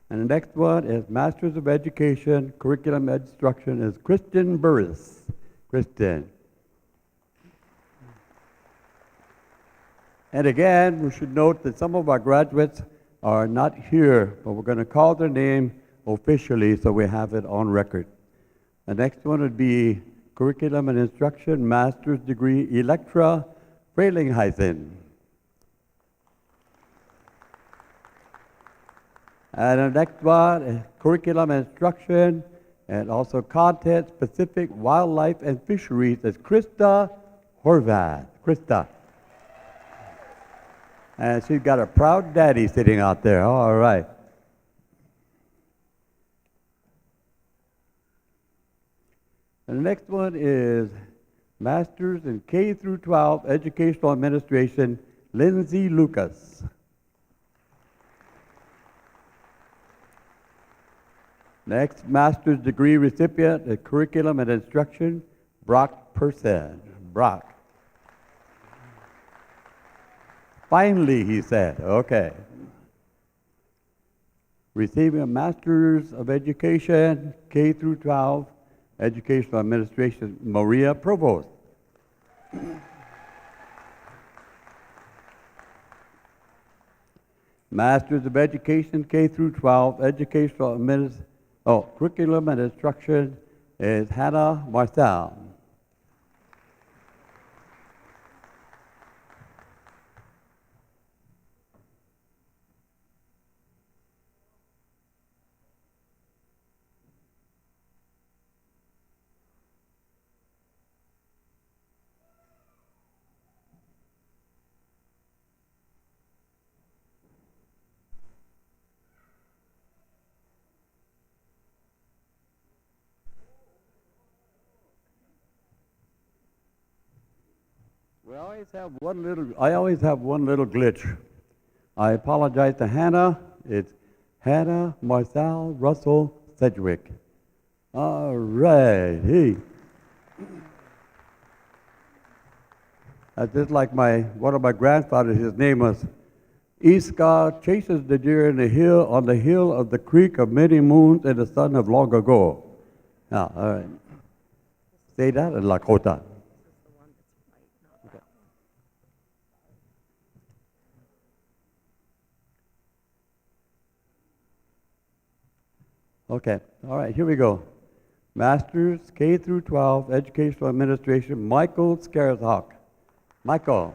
And the next one is Masters of Education, Curriculum Instruction is Kristen Burris. Kristen. And again, we should note that some of our graduates are not here, but we're going to call their name officially so we have it on record. The next one would be Curriculum and Instruction, Master's Degree, Electra Freilingheisen. And the next one is Curriculum and Instruction, and also Content-Specific Wildlife and Fisheries is Krista Horvath. Krista. And she's got a proud daddy sitting out there. All right. And the next one is Masters in K through 12 Educational Administration, Lindsay Lucas. Next, Master's Degree recipient in Curriculum and Instruction, Brock Person. Brock. Finally, he said, okay. Receiving a Master's of Education, K through 12, Educational Administration, Maria Provost. Masters of Education, K through 12, Curriculum and Instruction is Hannah Marcel. I always have one little glitch. I apologize to Hannah. It's Hannah Marcel Russell Sedgwick. All right. Hey. That's just like one of my grandfathers, his name was Iska chases the deer in the hill on the hill of the creek of many moons and the sun of long ago. All right. Say that in Lakota. Okay, all right, here we go. Masters, K through 12, Educational Administration, Michael Scarzhawk. Michael.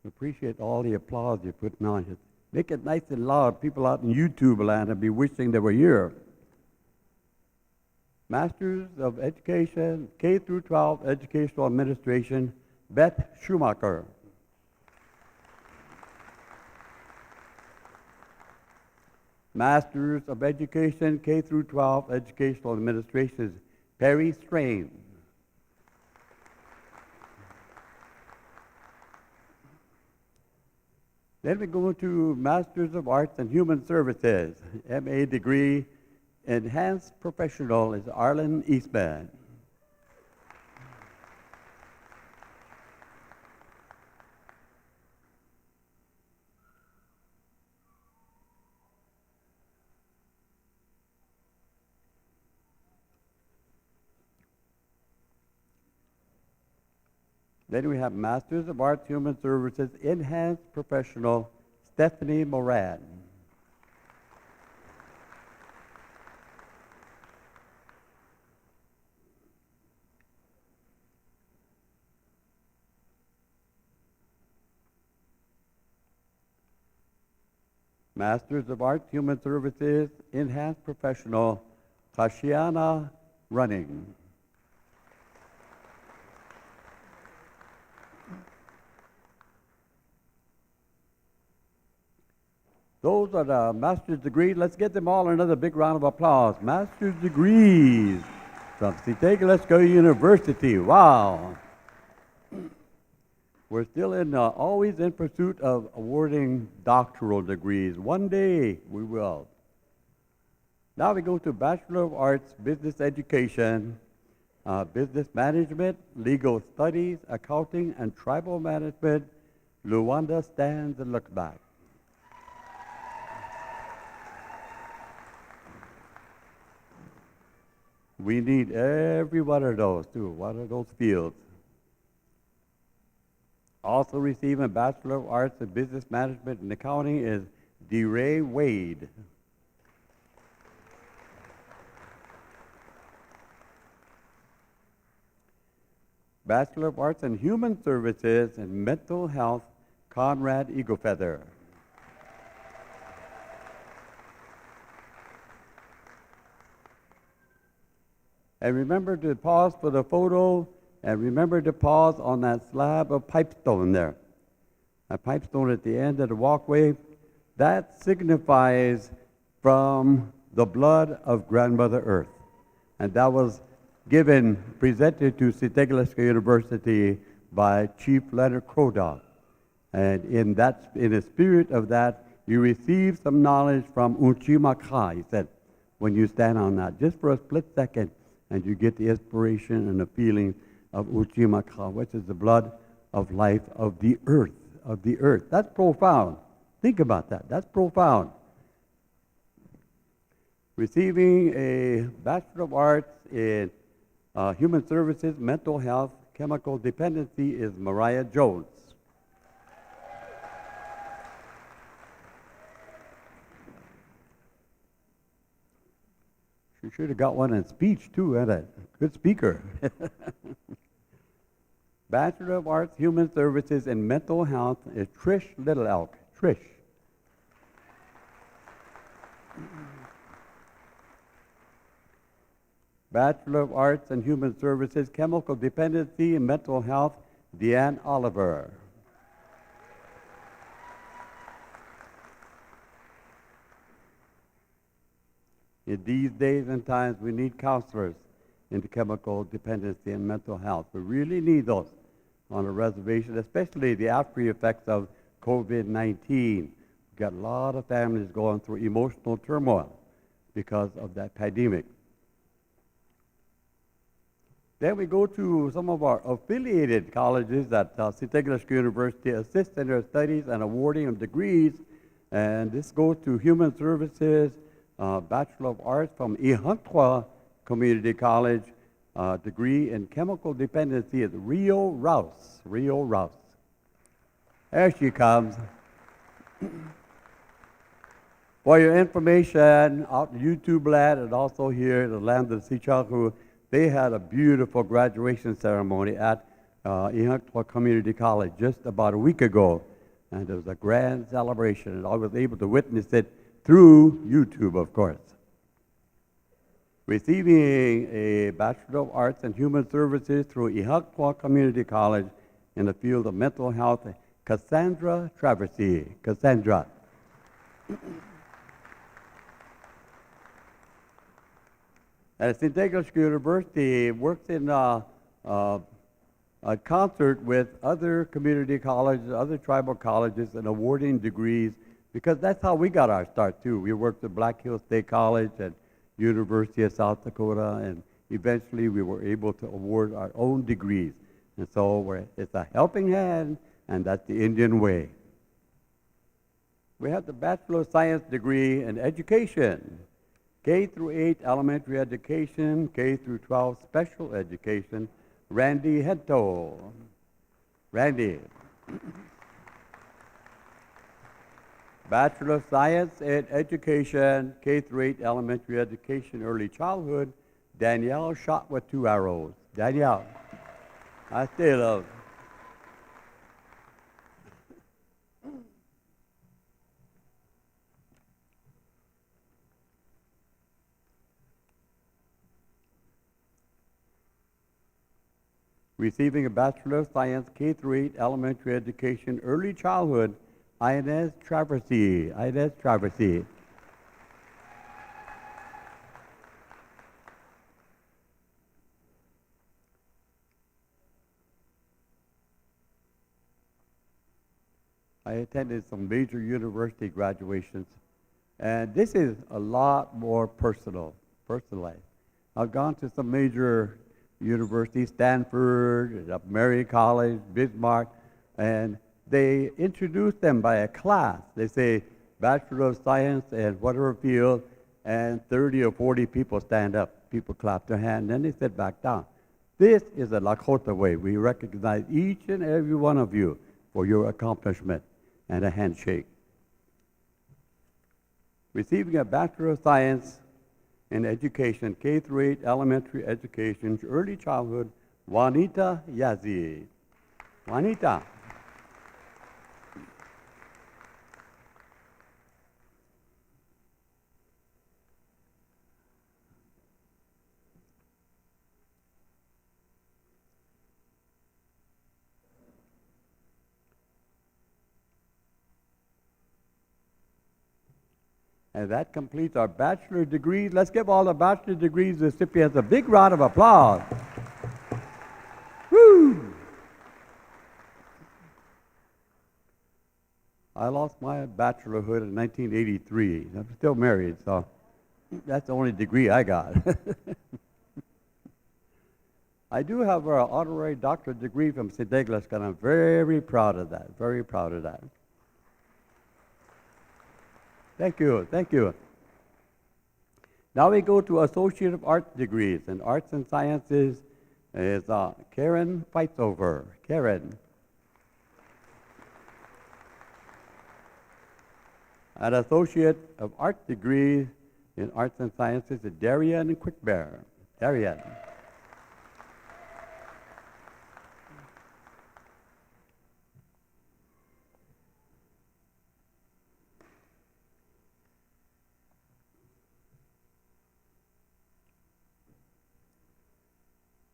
Appreciate all the applause you're putting on it. Make it nice and loud. People out in YouTube land will be wishing they were here. Masters of Education, K through 12, Educational Administration, Beth Schumacher. Masters of Education, K through 12, Educational Administration, Perry Strain. Then we go to Masters of Arts and Human Services, MA degree, Enhanced Professional is Arlen Eastman. Then we have Masters of Arts, Human Services, Enhanced Professional, Stephanie Moran. Masters of Arts, Human Services, Enhanced Professional, Tashiana Running. Those are the master's degrees. Let's get them all another big round of applause. Master's degrees from Sitagalaska University. Wow. We're still always in pursuit of awarding doctoral degrees. One day we will. Now we go to Bachelor of Arts, Business Education, Business Management, Legal Studies, Accounting, and Tribal Management. Luanda stands and looks back. We need every one of those, too, one of those fields. Also receiving Bachelor of Arts in Business Management and Accounting is DeRay Wade. Bachelor of Arts in Human Services and Mental Health, Conrad Eaglefeather. And remember to pause for the photo, and remember to pause on that slab of pipestone there. A pipestone at the end of the walkway, that signifies from the blood of Grandmother Earth. And that was presented to Sitagalaska University by Chief Leonard Crodog. And in the spirit of that, you receive some knowledge from Unchimaka. He said, when you stand on that, just for a split second, and you get the inspiration and the feeling of Uchimaka, which is the blood of life of the earth, of the earth. That's profound. Think about that. That's profound. Receiving a Bachelor of Arts in Human Services, Mental Health, Chemical Dependency is Mariah Jones. She should have got one in speech, too, had a good speaker. Bachelor of Arts, Human Services, and Mental Health is Trish Little Elk. Trish. Bachelor of Arts and Human Services, Chemical Dependency and Mental Health, Deanne Oliver. In these days and times, we need counselors into chemical dependency and mental health. We really need those on a reservation, especially the after effects of COVID-19. We've got a lot of families going through emotional turmoil because of that pandemic. Then we go to some of our affiliated colleges at Sitagalaska University assist in their studies and awarding of degrees. And this goes to Human Services, Bachelor of Arts from Ihankwa Community College, degree in Chemical Dependency is Rio Rouse. Rio Rouse. There she comes. For your information, out in YouTube land and also here in the land of Sichaku, they had a beautiful graduation ceremony at Ihankwa Community College just about a week ago. And it was a grand celebration, and I was able to witness it through YouTube, of course. Receiving a Bachelor of Arts in Human Services through Ihankwa Community College in the field of mental health, Cassandra Traversy. Cassandra. At Sitagalaska University, works in a concert with other community colleges, other tribal colleges, and awarding degrees, because that's how we got our start, too. We worked at Black Hills State College and University of South Dakota, and eventually we were able to award our own degrees. And so it's a helping hand, and that's the Indian way. We have the Bachelor of Science degree in Education, K through 8 elementary education, K through 12 special education, Randy Hento. Randy. Bachelor of Science in Education, K through 8 elementary education, early childhood, Danielle shot with 2 arrows. Danielle, I still love. Receiving a Bachelor of Science, K through 8 elementary education, early childhood, Inez Traversy. Inez Traversy. I attended some major university graduations, and this is a lot more personalized. I've gone to some major universities, Stanford, Mary College, Bismarck, and they introduce them by a class. They say Bachelor of Science in whatever field, and 30 or 40 people stand up. People clap their hand, then they sit back down. This is the Lakota way. We recognize each and every one of you for your accomplishment and a handshake. Receiving a Bachelor of Science in Education, K-8 elementary education, early childhood, Juanita Yazzie. Juanita. And that completes our bachelor degrees. Let's give all the bachelor degrees recipients a big round of applause. Woo! I lost my bachelorhood in 1983. I'm still married, so that's the only degree I got. I do have an honorary doctorate degree from St. Douglas, and I'm very proud of that, very proud of that. Thank you, thank you. Now we go to Associate of Arts degrees. In Arts and Sciences is Karen Feitzover. Karen. An Associate of Arts degree in Arts and Sciences is Darian Quickbear. Darian.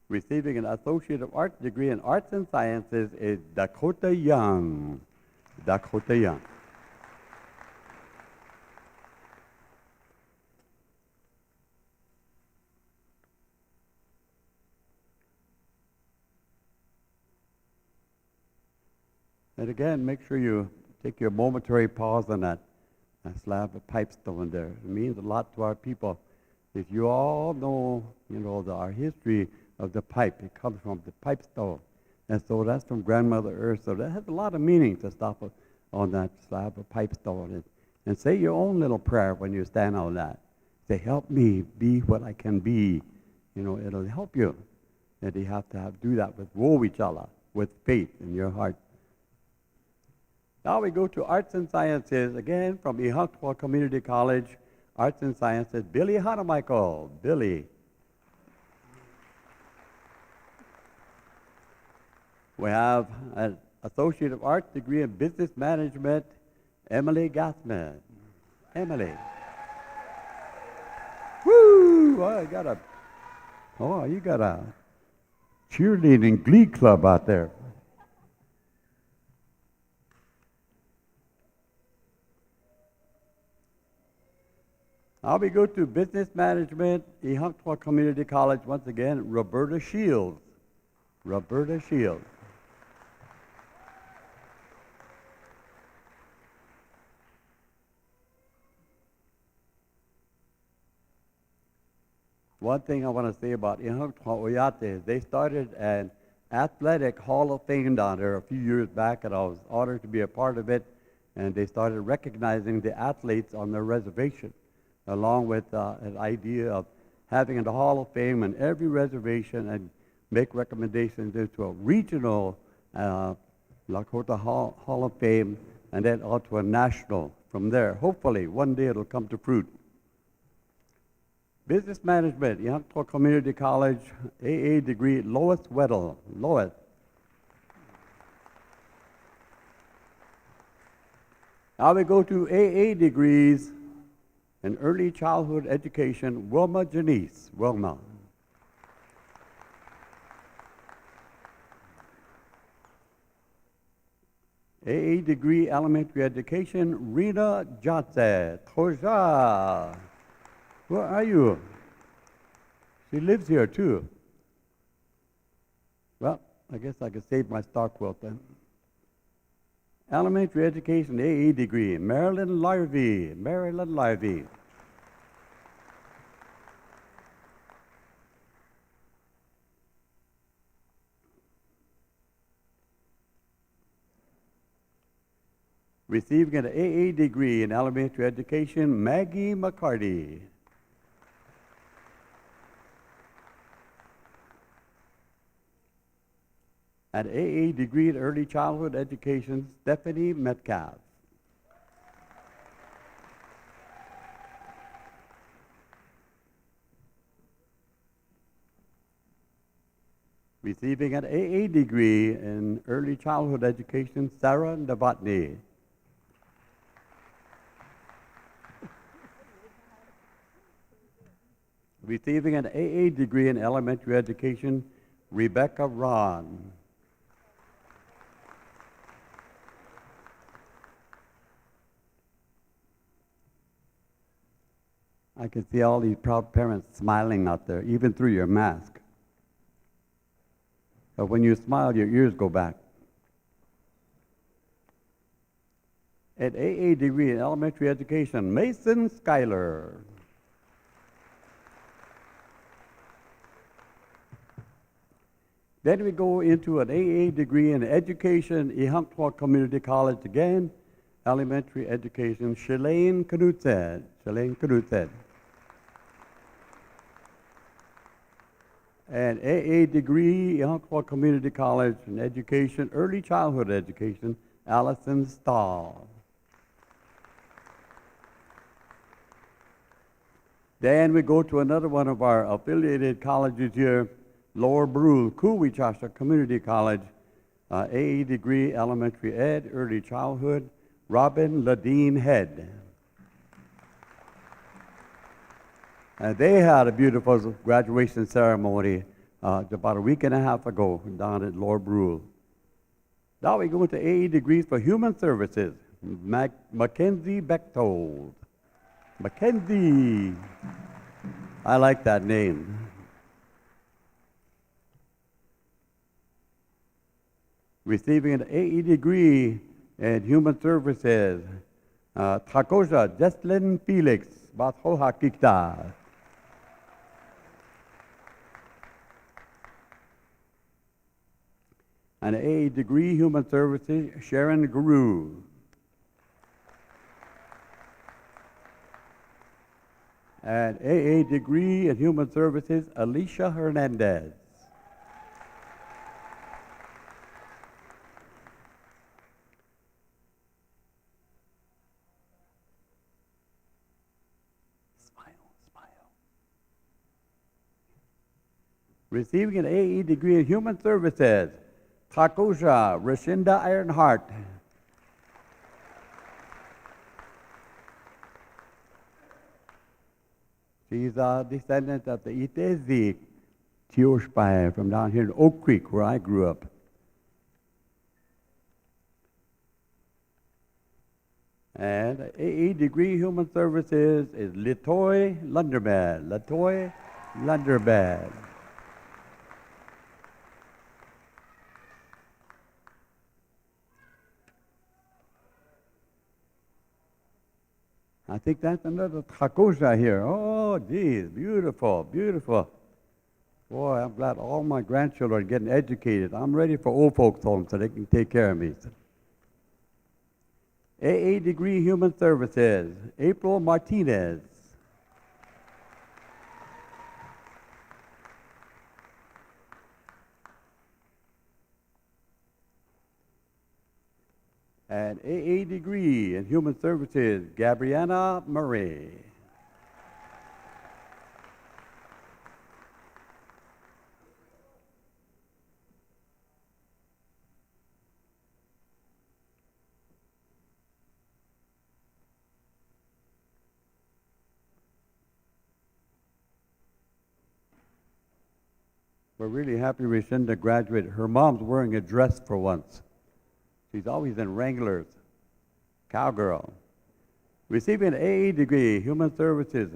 Receiving an Associate of Arts degree in Arts and Sciences is Dakota Young. Dakota Young. And again, make sure you take your momentary pause on that slab of pipestone there. It means a lot to our people. If you all know, our history of the pipe. It comes from the pipestone. And so that's from Grandmother Earth. So that has a lot of meaning to stop on that slab of pipestone. And say your own little prayer when you stand on that. Say, help me be what I can be. It'll help you. And you have to do that with wovichala, with faith in your heart. Now we go to Arts and Sciences, again from Ihaktwa Community College, Arts and Sciences, Billy Hanamichael. Billy. We have an Associate of Arts degree in Business Management, Emily Gassman. Emily. Woo! Oh, you got a cheerleading glee club out there. Now we go to Business Management, Ihaktwa Community College, once again, Roberta Shields. Roberta Shields. One thing I want to say about Ihaktwa Oyate is they started an athletic hall of fame down there a few years back, and I was honored to be a part of it. And they started recognizing the athletes on their reservation, along with an idea of having a hall of fame in every reservation and make recommendations into a regional Lakota hall of Fame, and then on to a national from there. Hopefully, one day it'll come to fruit. Business Management, Ihaktwa Community College, AA degree, Lois Weddle. Lois. Now we go to AA degrees in Early Childhood Education, Wilma Janice. Wilma. AA degree elementary education, Rita Johnson. Toja. Where are you? She lives here too. Well, I guess I could save my star quilt then. Elementary education, AA degree, Marilyn Larvey. Marilyn Larvey. Receiving an AA degree in elementary education, Maggie McCarty. An AA degree in early childhood education, Stephanie Metcalf. Receiving an AA degree in early childhood education, Sarah Novotny. Receiving an AA degree in elementary education, Rebecca Ron. I can see all these proud parents smiling out there, even through your mask. But when you smile, your ears go back. An AA degree in elementary education, Mason Schuyler. Then we go into an AA degree in education, Ihamptwa Community College again, elementary education, Shalane Knudsen. Shalane Knudsen. An AA degree, Ihamptwa Community College in education, early childhood education, Allison Stahl. Then we go to another one of our affiliated colleges here, Lower Brule, Kuwichasha Community College, AA degree, elementary ed, early childhood, Robin Ladine Head. And they had a beautiful graduation ceremony about a week and a half ago down at Lower Brule. Now we go into AA degrees for human services, Mackenzie Bechtold. Mackenzie. I like that name. Receiving an AA degree in human services, Takoja Jesslyn Felix, Bathoha Kikta. An AA degree, human services, Sharon Guru. An AA degree in human services, Alicia Hernandez. Receiving an AA degree in human services, Takoja Rashinda Ironheart. She's a descendant of the Itezi Tioshpai from down here in Oak Creek, where I grew up. And AA degree human services is Latoy Lunderbad. Latoy Lunderbad. I think that's another Takoja here. Oh, geez, beautiful, beautiful. Boy, I'm glad all my grandchildren are getting educated. I'm ready for old folks' home so they can take care of me. AA degree human services, April Martinez. And AA degree in human services, Gabriana Murray. We're really happy Reshinda graduated. Her mom's wearing a dress for once. She's always in Wranglers. Cowgirl. Receiving an AA degree, Human Services,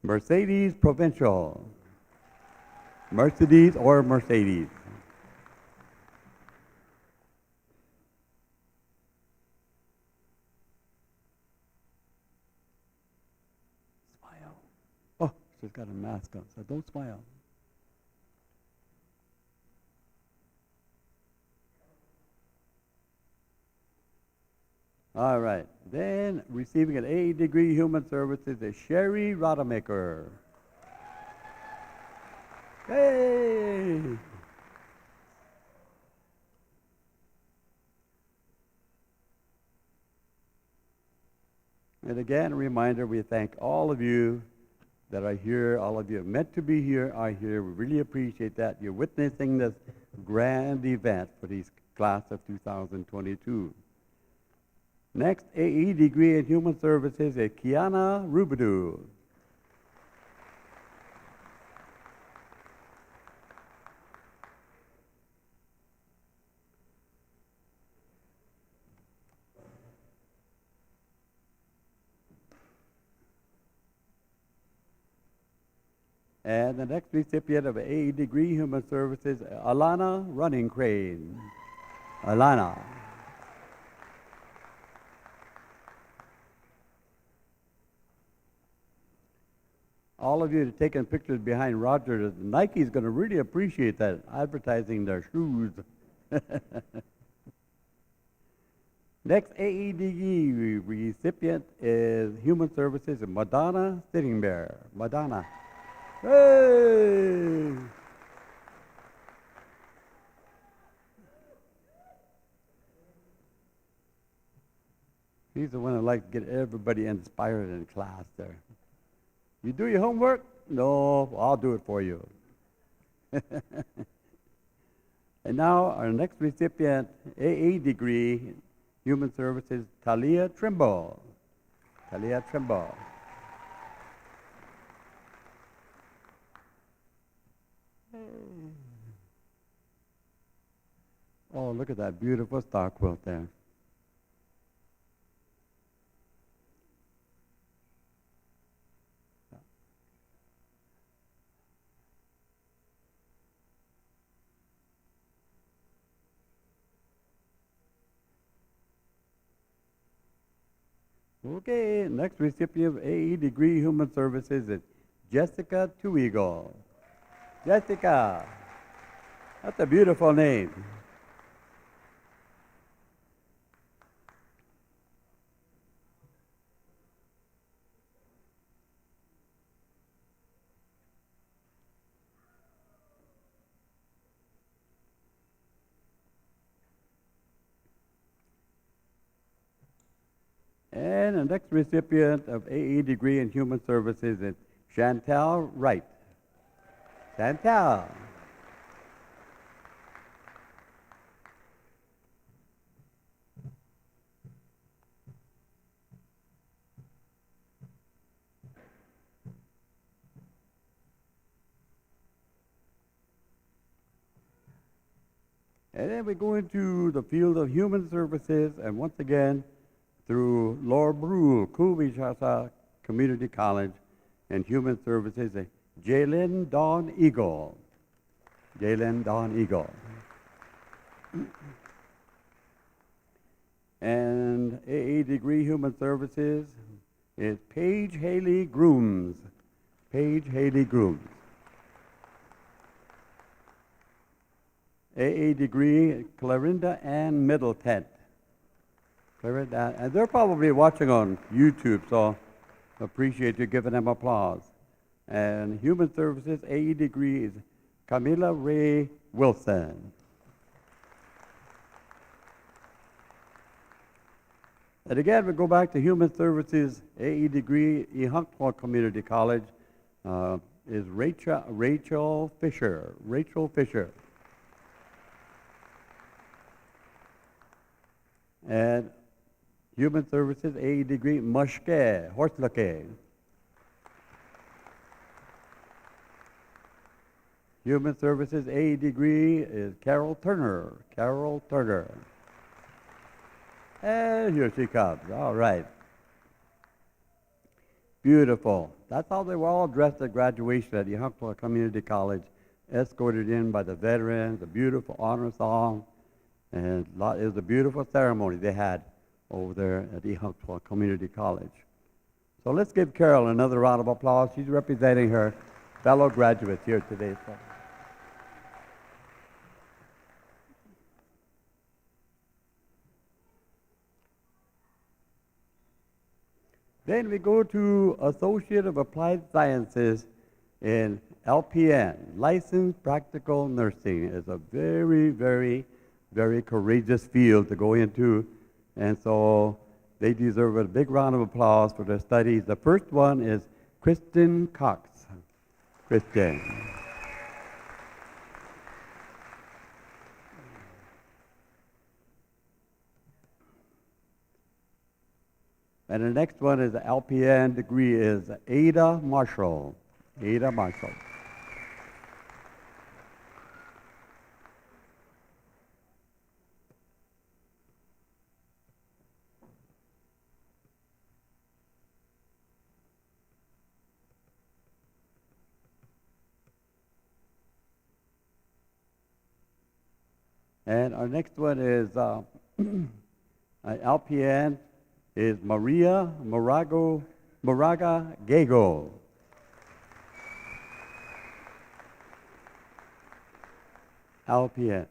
Mercedes Provincial. Mercedes or Mercedes. Smile. Oh, she's got a mask on, so don't smile. All right. Then receiving an AA degree, Human Services, is Sherry Rodemaker. Hey! And again, a reminder, we thank all of you that are here, all of you meant to be here are here. We really appreciate that. You're witnessing this grand event for this class of 2022. Next, AE degree in Human Services is Kiana Rubidoux. And the next recipient of AE degree Human Services, Alana Running Crane. Alana. All of you taking pictures behind Roger, Nike's going to really appreciate that, advertising their shoes. Next AEDE recipient is Human Services, Madonna Sitting Bear. Madonna. Hey! He's the one that likes to get everybody inspired in class there. You do your homework? No, I'll do it for you. And now our next recipient, AA degree, Human Services, Talia Trimble. Talia Trimble. Oh, look at that beautiful star quilt there. Okay, next recipient of AE degree Human Services is Jessica Tuigo. Jessica, that's a beautiful name. And the next recipient of AE degree in Human Services is Chantal Wright. Chantal. And then we go into the field of human services, and once again, through Laura Brule, Kuwishasa Community College and Human Services, Jalen Dawn Eagle. Jalen Dawn Eagle. And AA degree Human Services is Paige Haley Grooms. Paige Haley Grooms. AA degree Clarinda Ann Middleton. And they're probably watching on YouTube, so appreciate you giving them applause. And Human Services AE degree is Camila Ray Wilson. And again, we go back to Human Services AE degree, Ihankwa Community College is Rachel Fisher. Rachel Fisher. And Human Services AE degree, Mushke Horslake. Human Services AE degree is Carol Turner. Carol Turner. And here she comes. All right. Beautiful. That's how they were all dressed at graduation at Yahunkwa Community College, escorted in by the veterans, a beautiful honor song, and it was a beautiful ceremony they had over there at Yahunkwa Community College. So let's give Carol another round of applause. She's representing her fellow graduates here today. So. Then we go to Associate of Applied Sciences in LPN, Licensed Practical Nursing. It's a very, very, very courageous field to go into, and so they deserve a big round of applause for their studies. The first one is Kristen Cox. Kristen. And the next one is the LPN degree is Ada Marshall. Ada Marshall. And our next one is LPN is Maria Moraga Gago. LPN.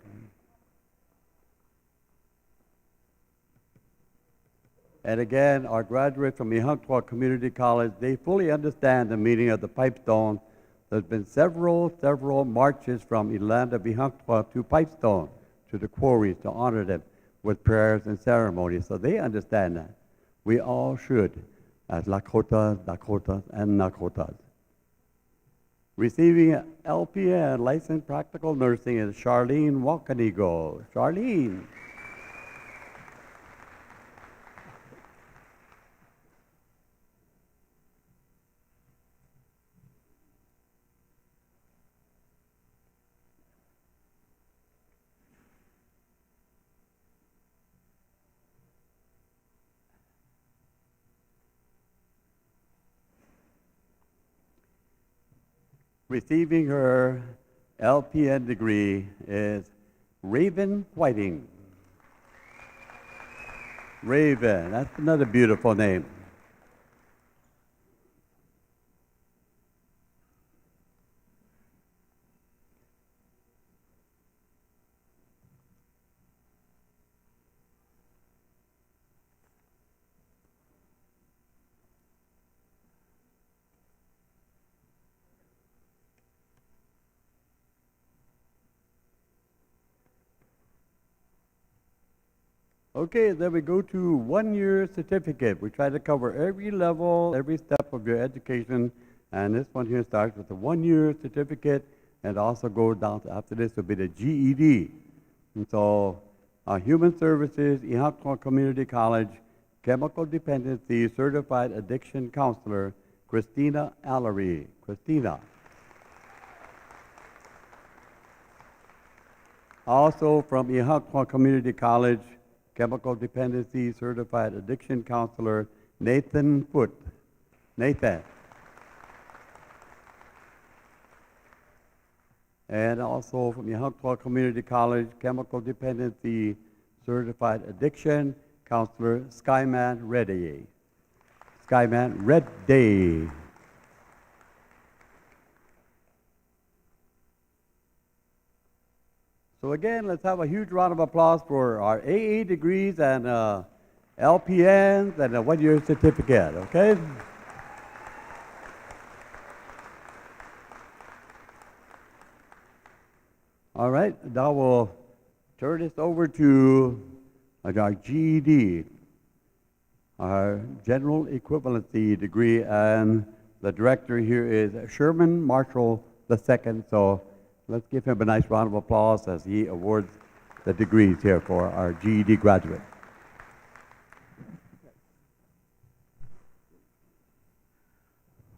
And again, our graduates from Yahunkwa Community College, they fully understand the meaning of the pipestone. There's been several marches from Ilanda Yahunkwa to Pipestone, to the quarries, to honor them with prayers and ceremonies. So they understand that. We all should, as Lakotas, Dakotas, and Nakotas. Receiving LPN, Licensed Practical Nursing, is Charlene Walkanigo. Charlene. Receiving her LPN degree is Raven Whiting. Raven, that's another beautiful name. Okay, then we go to one-year certificate. We try to cover every level, every step of your education, and this one here starts with a one-year certificate, and also goes down to, after this will be the GED. And so, Human Services, Yahunkwa Community College, Chemical Dependency Certified Addiction Counselor, Christina Allery. Christina. Also from Yahunkwa Community College, Chemical Dependency Certified Addiction Counselor, Nathan Foote. Nathan. And also from Yahunkwa Community College, Chemical Dependency Certified Addiction Counselor, Skyman Reddy. Skyman Reddy. So again, let's have a huge round of applause for our AA degrees and LPNs and a one-year certificate, okay? All right, now we'll turn this over to our GED, our General Equivalency degree, and the director here is Sherman Marshall II. So let's give him a nice round of applause as he awards the degrees here for our GED graduate.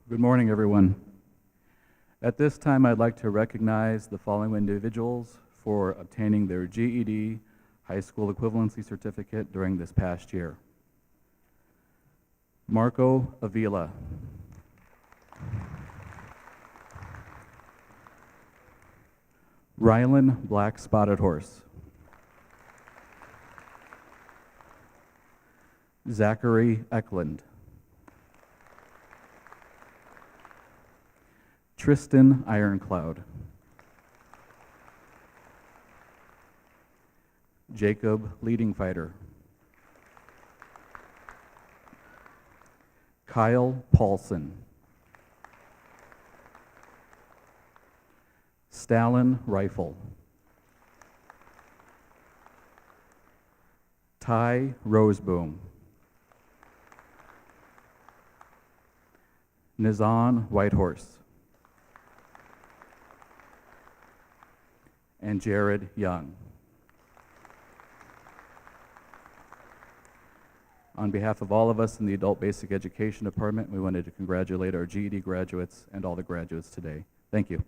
Good morning, everyone. At this time, I'd like to recognize the following individuals for obtaining their GED high school equivalency certificate during this past year. Marco Avila. Rylan Black Spotted Horse. Zachary Eklund. Tristan Ironcloud. Jacob Leading Fighter. Kyle Paulson. Stalin Rifle. Ty Roseboom. Nizan Whitehorse. And Jared Young. On behalf of all of us in the Adult Basic Education Department, we wanted to congratulate our GED graduates and all the graduates today. Thank you.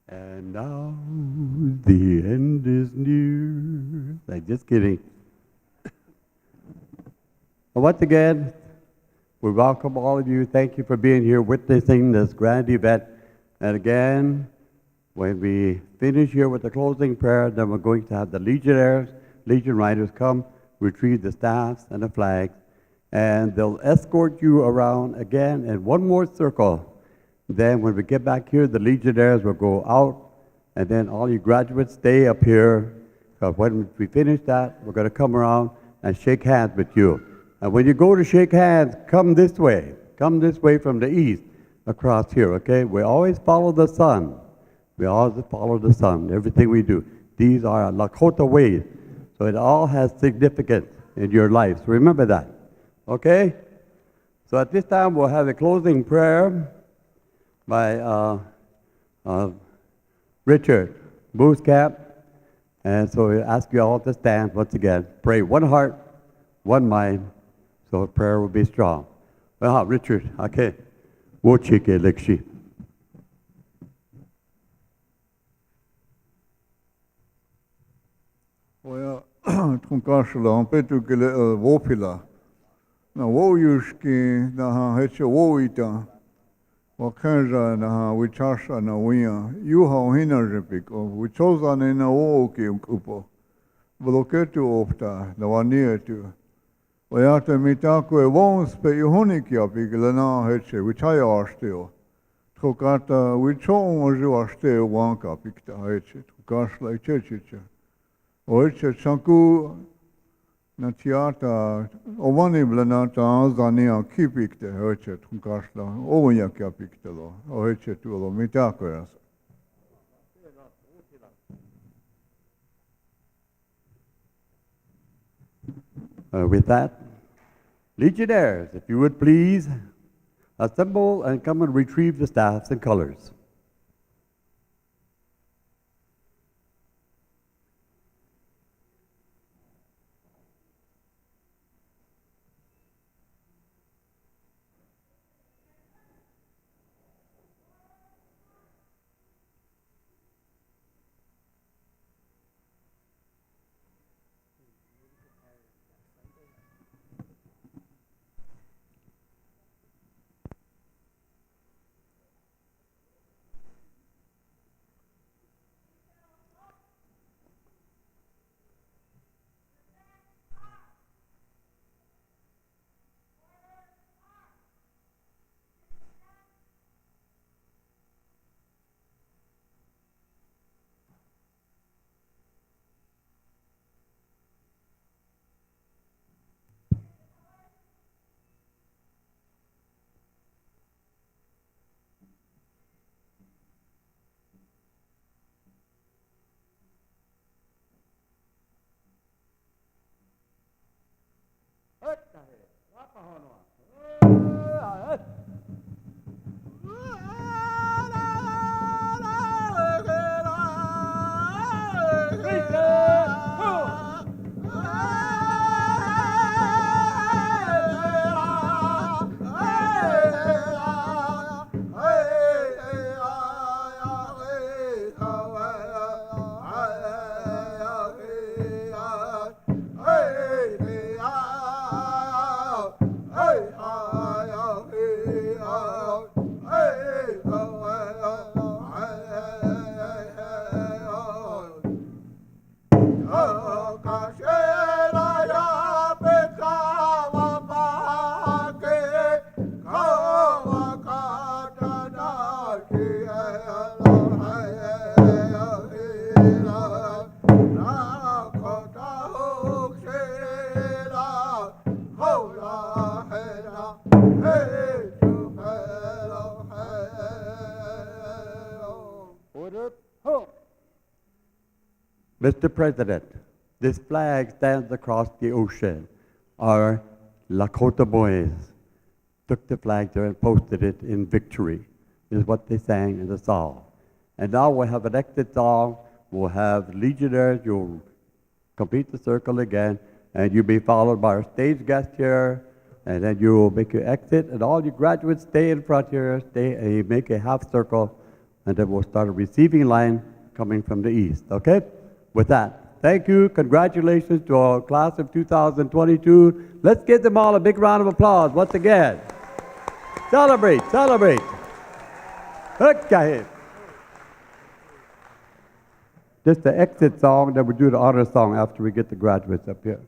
And now the end is near. Like, just kidding. Once again, we welcome all of you. Thank you for being here witnessing this grand event. And again, when we finish here with the closing prayer, then we're going to have the Legionnaires, Legion Riders come, retrieve the staffs and the flags, and they'll escort you around again in one more circle. Then when we get back here, the Legionnaires will go out, and then all you graduates stay up here, because when we finish that, we're going to come around and shake hands with you. And when you go to shake hands, come this way. Come this way from the east, across here, okay? We always follow the sun. We always follow the sun, everything we do. These are Lakota ways, so it all has significance in your life. So remember that, okay? So at this time, we'll have a closing prayer by Richard Booscap. And so we ask you all to stand once again. Pray one heart, one mind, so prayer will be strong. Well, Richard, okay. Wochike Lekshi. Oja, trunkashla, on petu kele wopila. Na wojushki, na ha heche woita. Wakanja na ha wichasha na wia. Yuha hina repik, o wichoza ne na woki upo. Bloketu opta, na wanietu. Oyate mitako e wons pe yuhoniki apik lana heche, wichaya ashteo. Trokata wichon oju ashteo wanka pikta heche. Trukashla ichechiche. Oiche chanku na tiata ovani blanata zania kipikte oiche tunkashla ovonya kapikte lo oiche tu lo mitakoras. With that, Legionnaires, if you would please assemble and come and retrieve the staffs and colors. Mr. President, this flag stands across the ocean. Our Lakota boys took the flag there and posted it in victory, is what they sang in the song. And now we'll have an exit song. We'll have legionnaires. You'll complete the circle again, and you'll be followed by our stage guest here, and then you will make your exit, and all you graduates stay in front here, make a half circle, and then we'll start a receiving line coming from the east, okay? With that, thank you, congratulations to our class of 2022. Let's give them all a big round of applause once again. Celebrate, celebrate. Okay. Just the exit song, then we'll do the honor song after we get the graduates up here.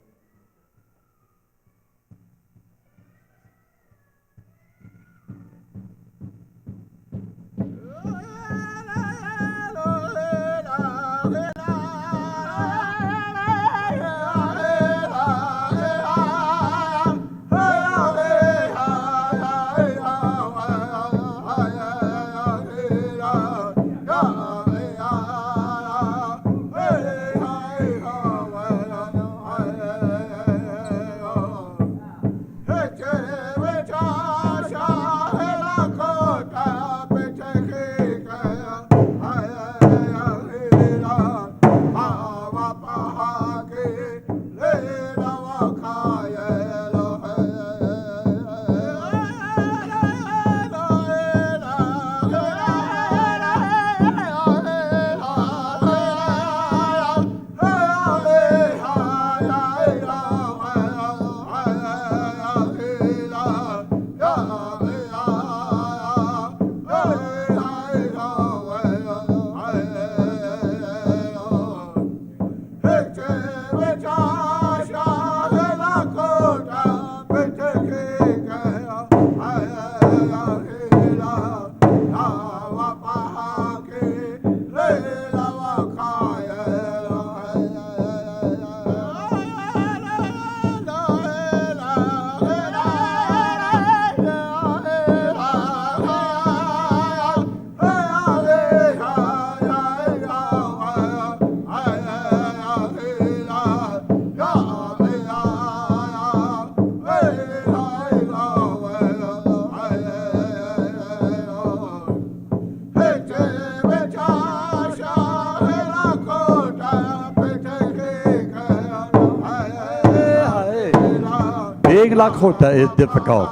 Being Lakota is difficult.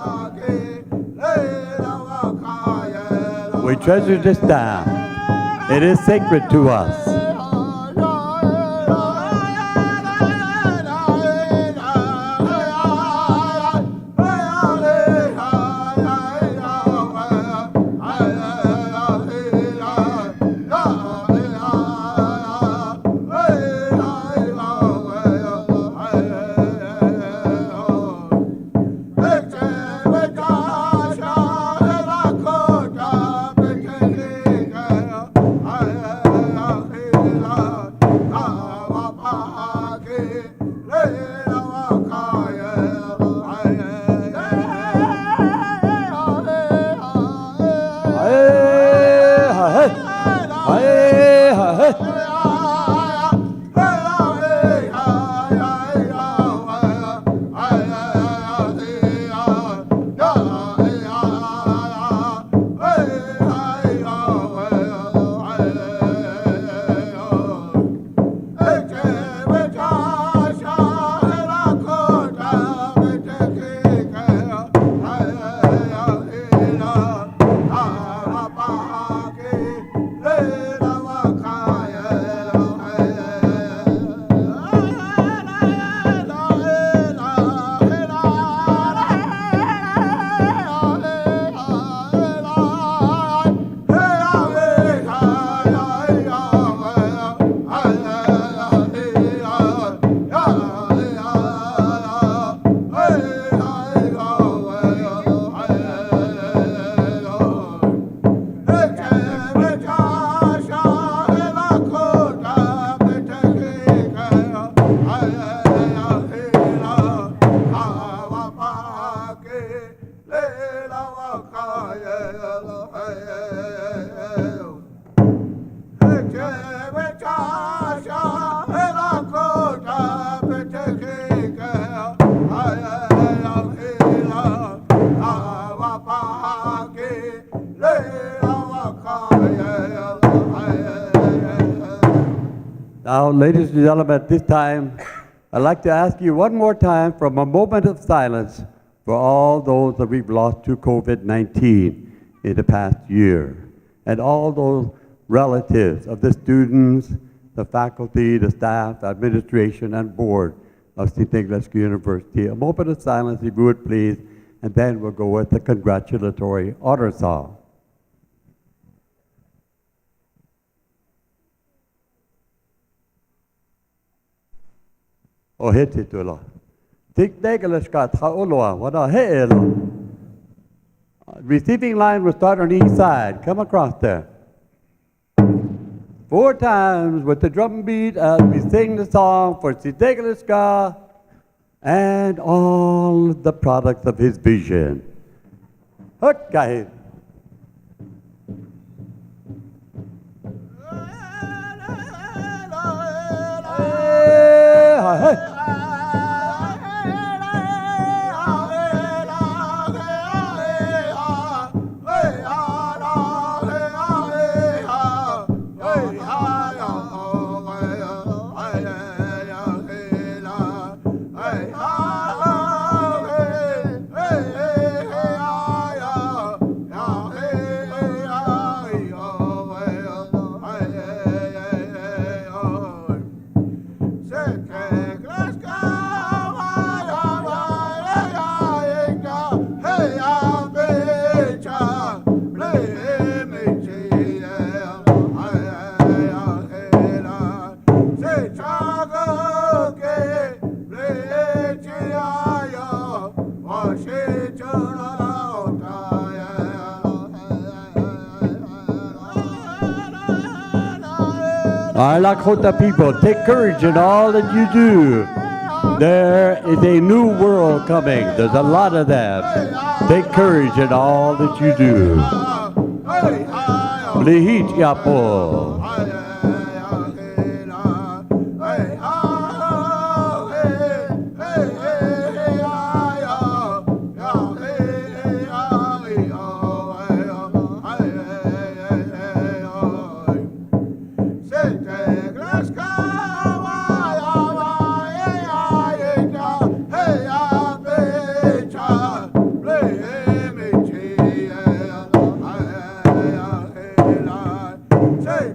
We treasure this time. It is sacred to us. Now, ladies and gentlemen, at this time, I'd like to ask you one more time for a moment of silence for all those that we've lost to COVID-19 in the past year, and all those relatives of the students, the faculty, the staff, the administration, and board of St. Nicholas University. A moment of silence, if you would please, and then we'll go with the congratulatory honor song. Oh, hit it, Ula. St. Nicholas got Haoloa, what a hell. Receiving line will start on each side. Come across there. 4 times with the drum beat as we sing the song for St. Nicholas God and all the products of his vision. Okay. Our Lakota people, take courage in all that you do. There is a new world coming. There's a lot of them. Take courage in all that you do. Lihit Yapo. Say,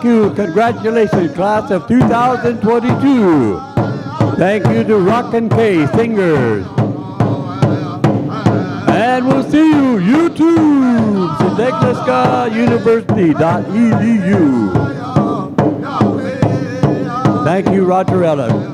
Thank you. Congratulations, class of 2022. Thank you to Rock and K Singers. And we'll see you, YouTube, University.edu. Thank you, Roger Ella.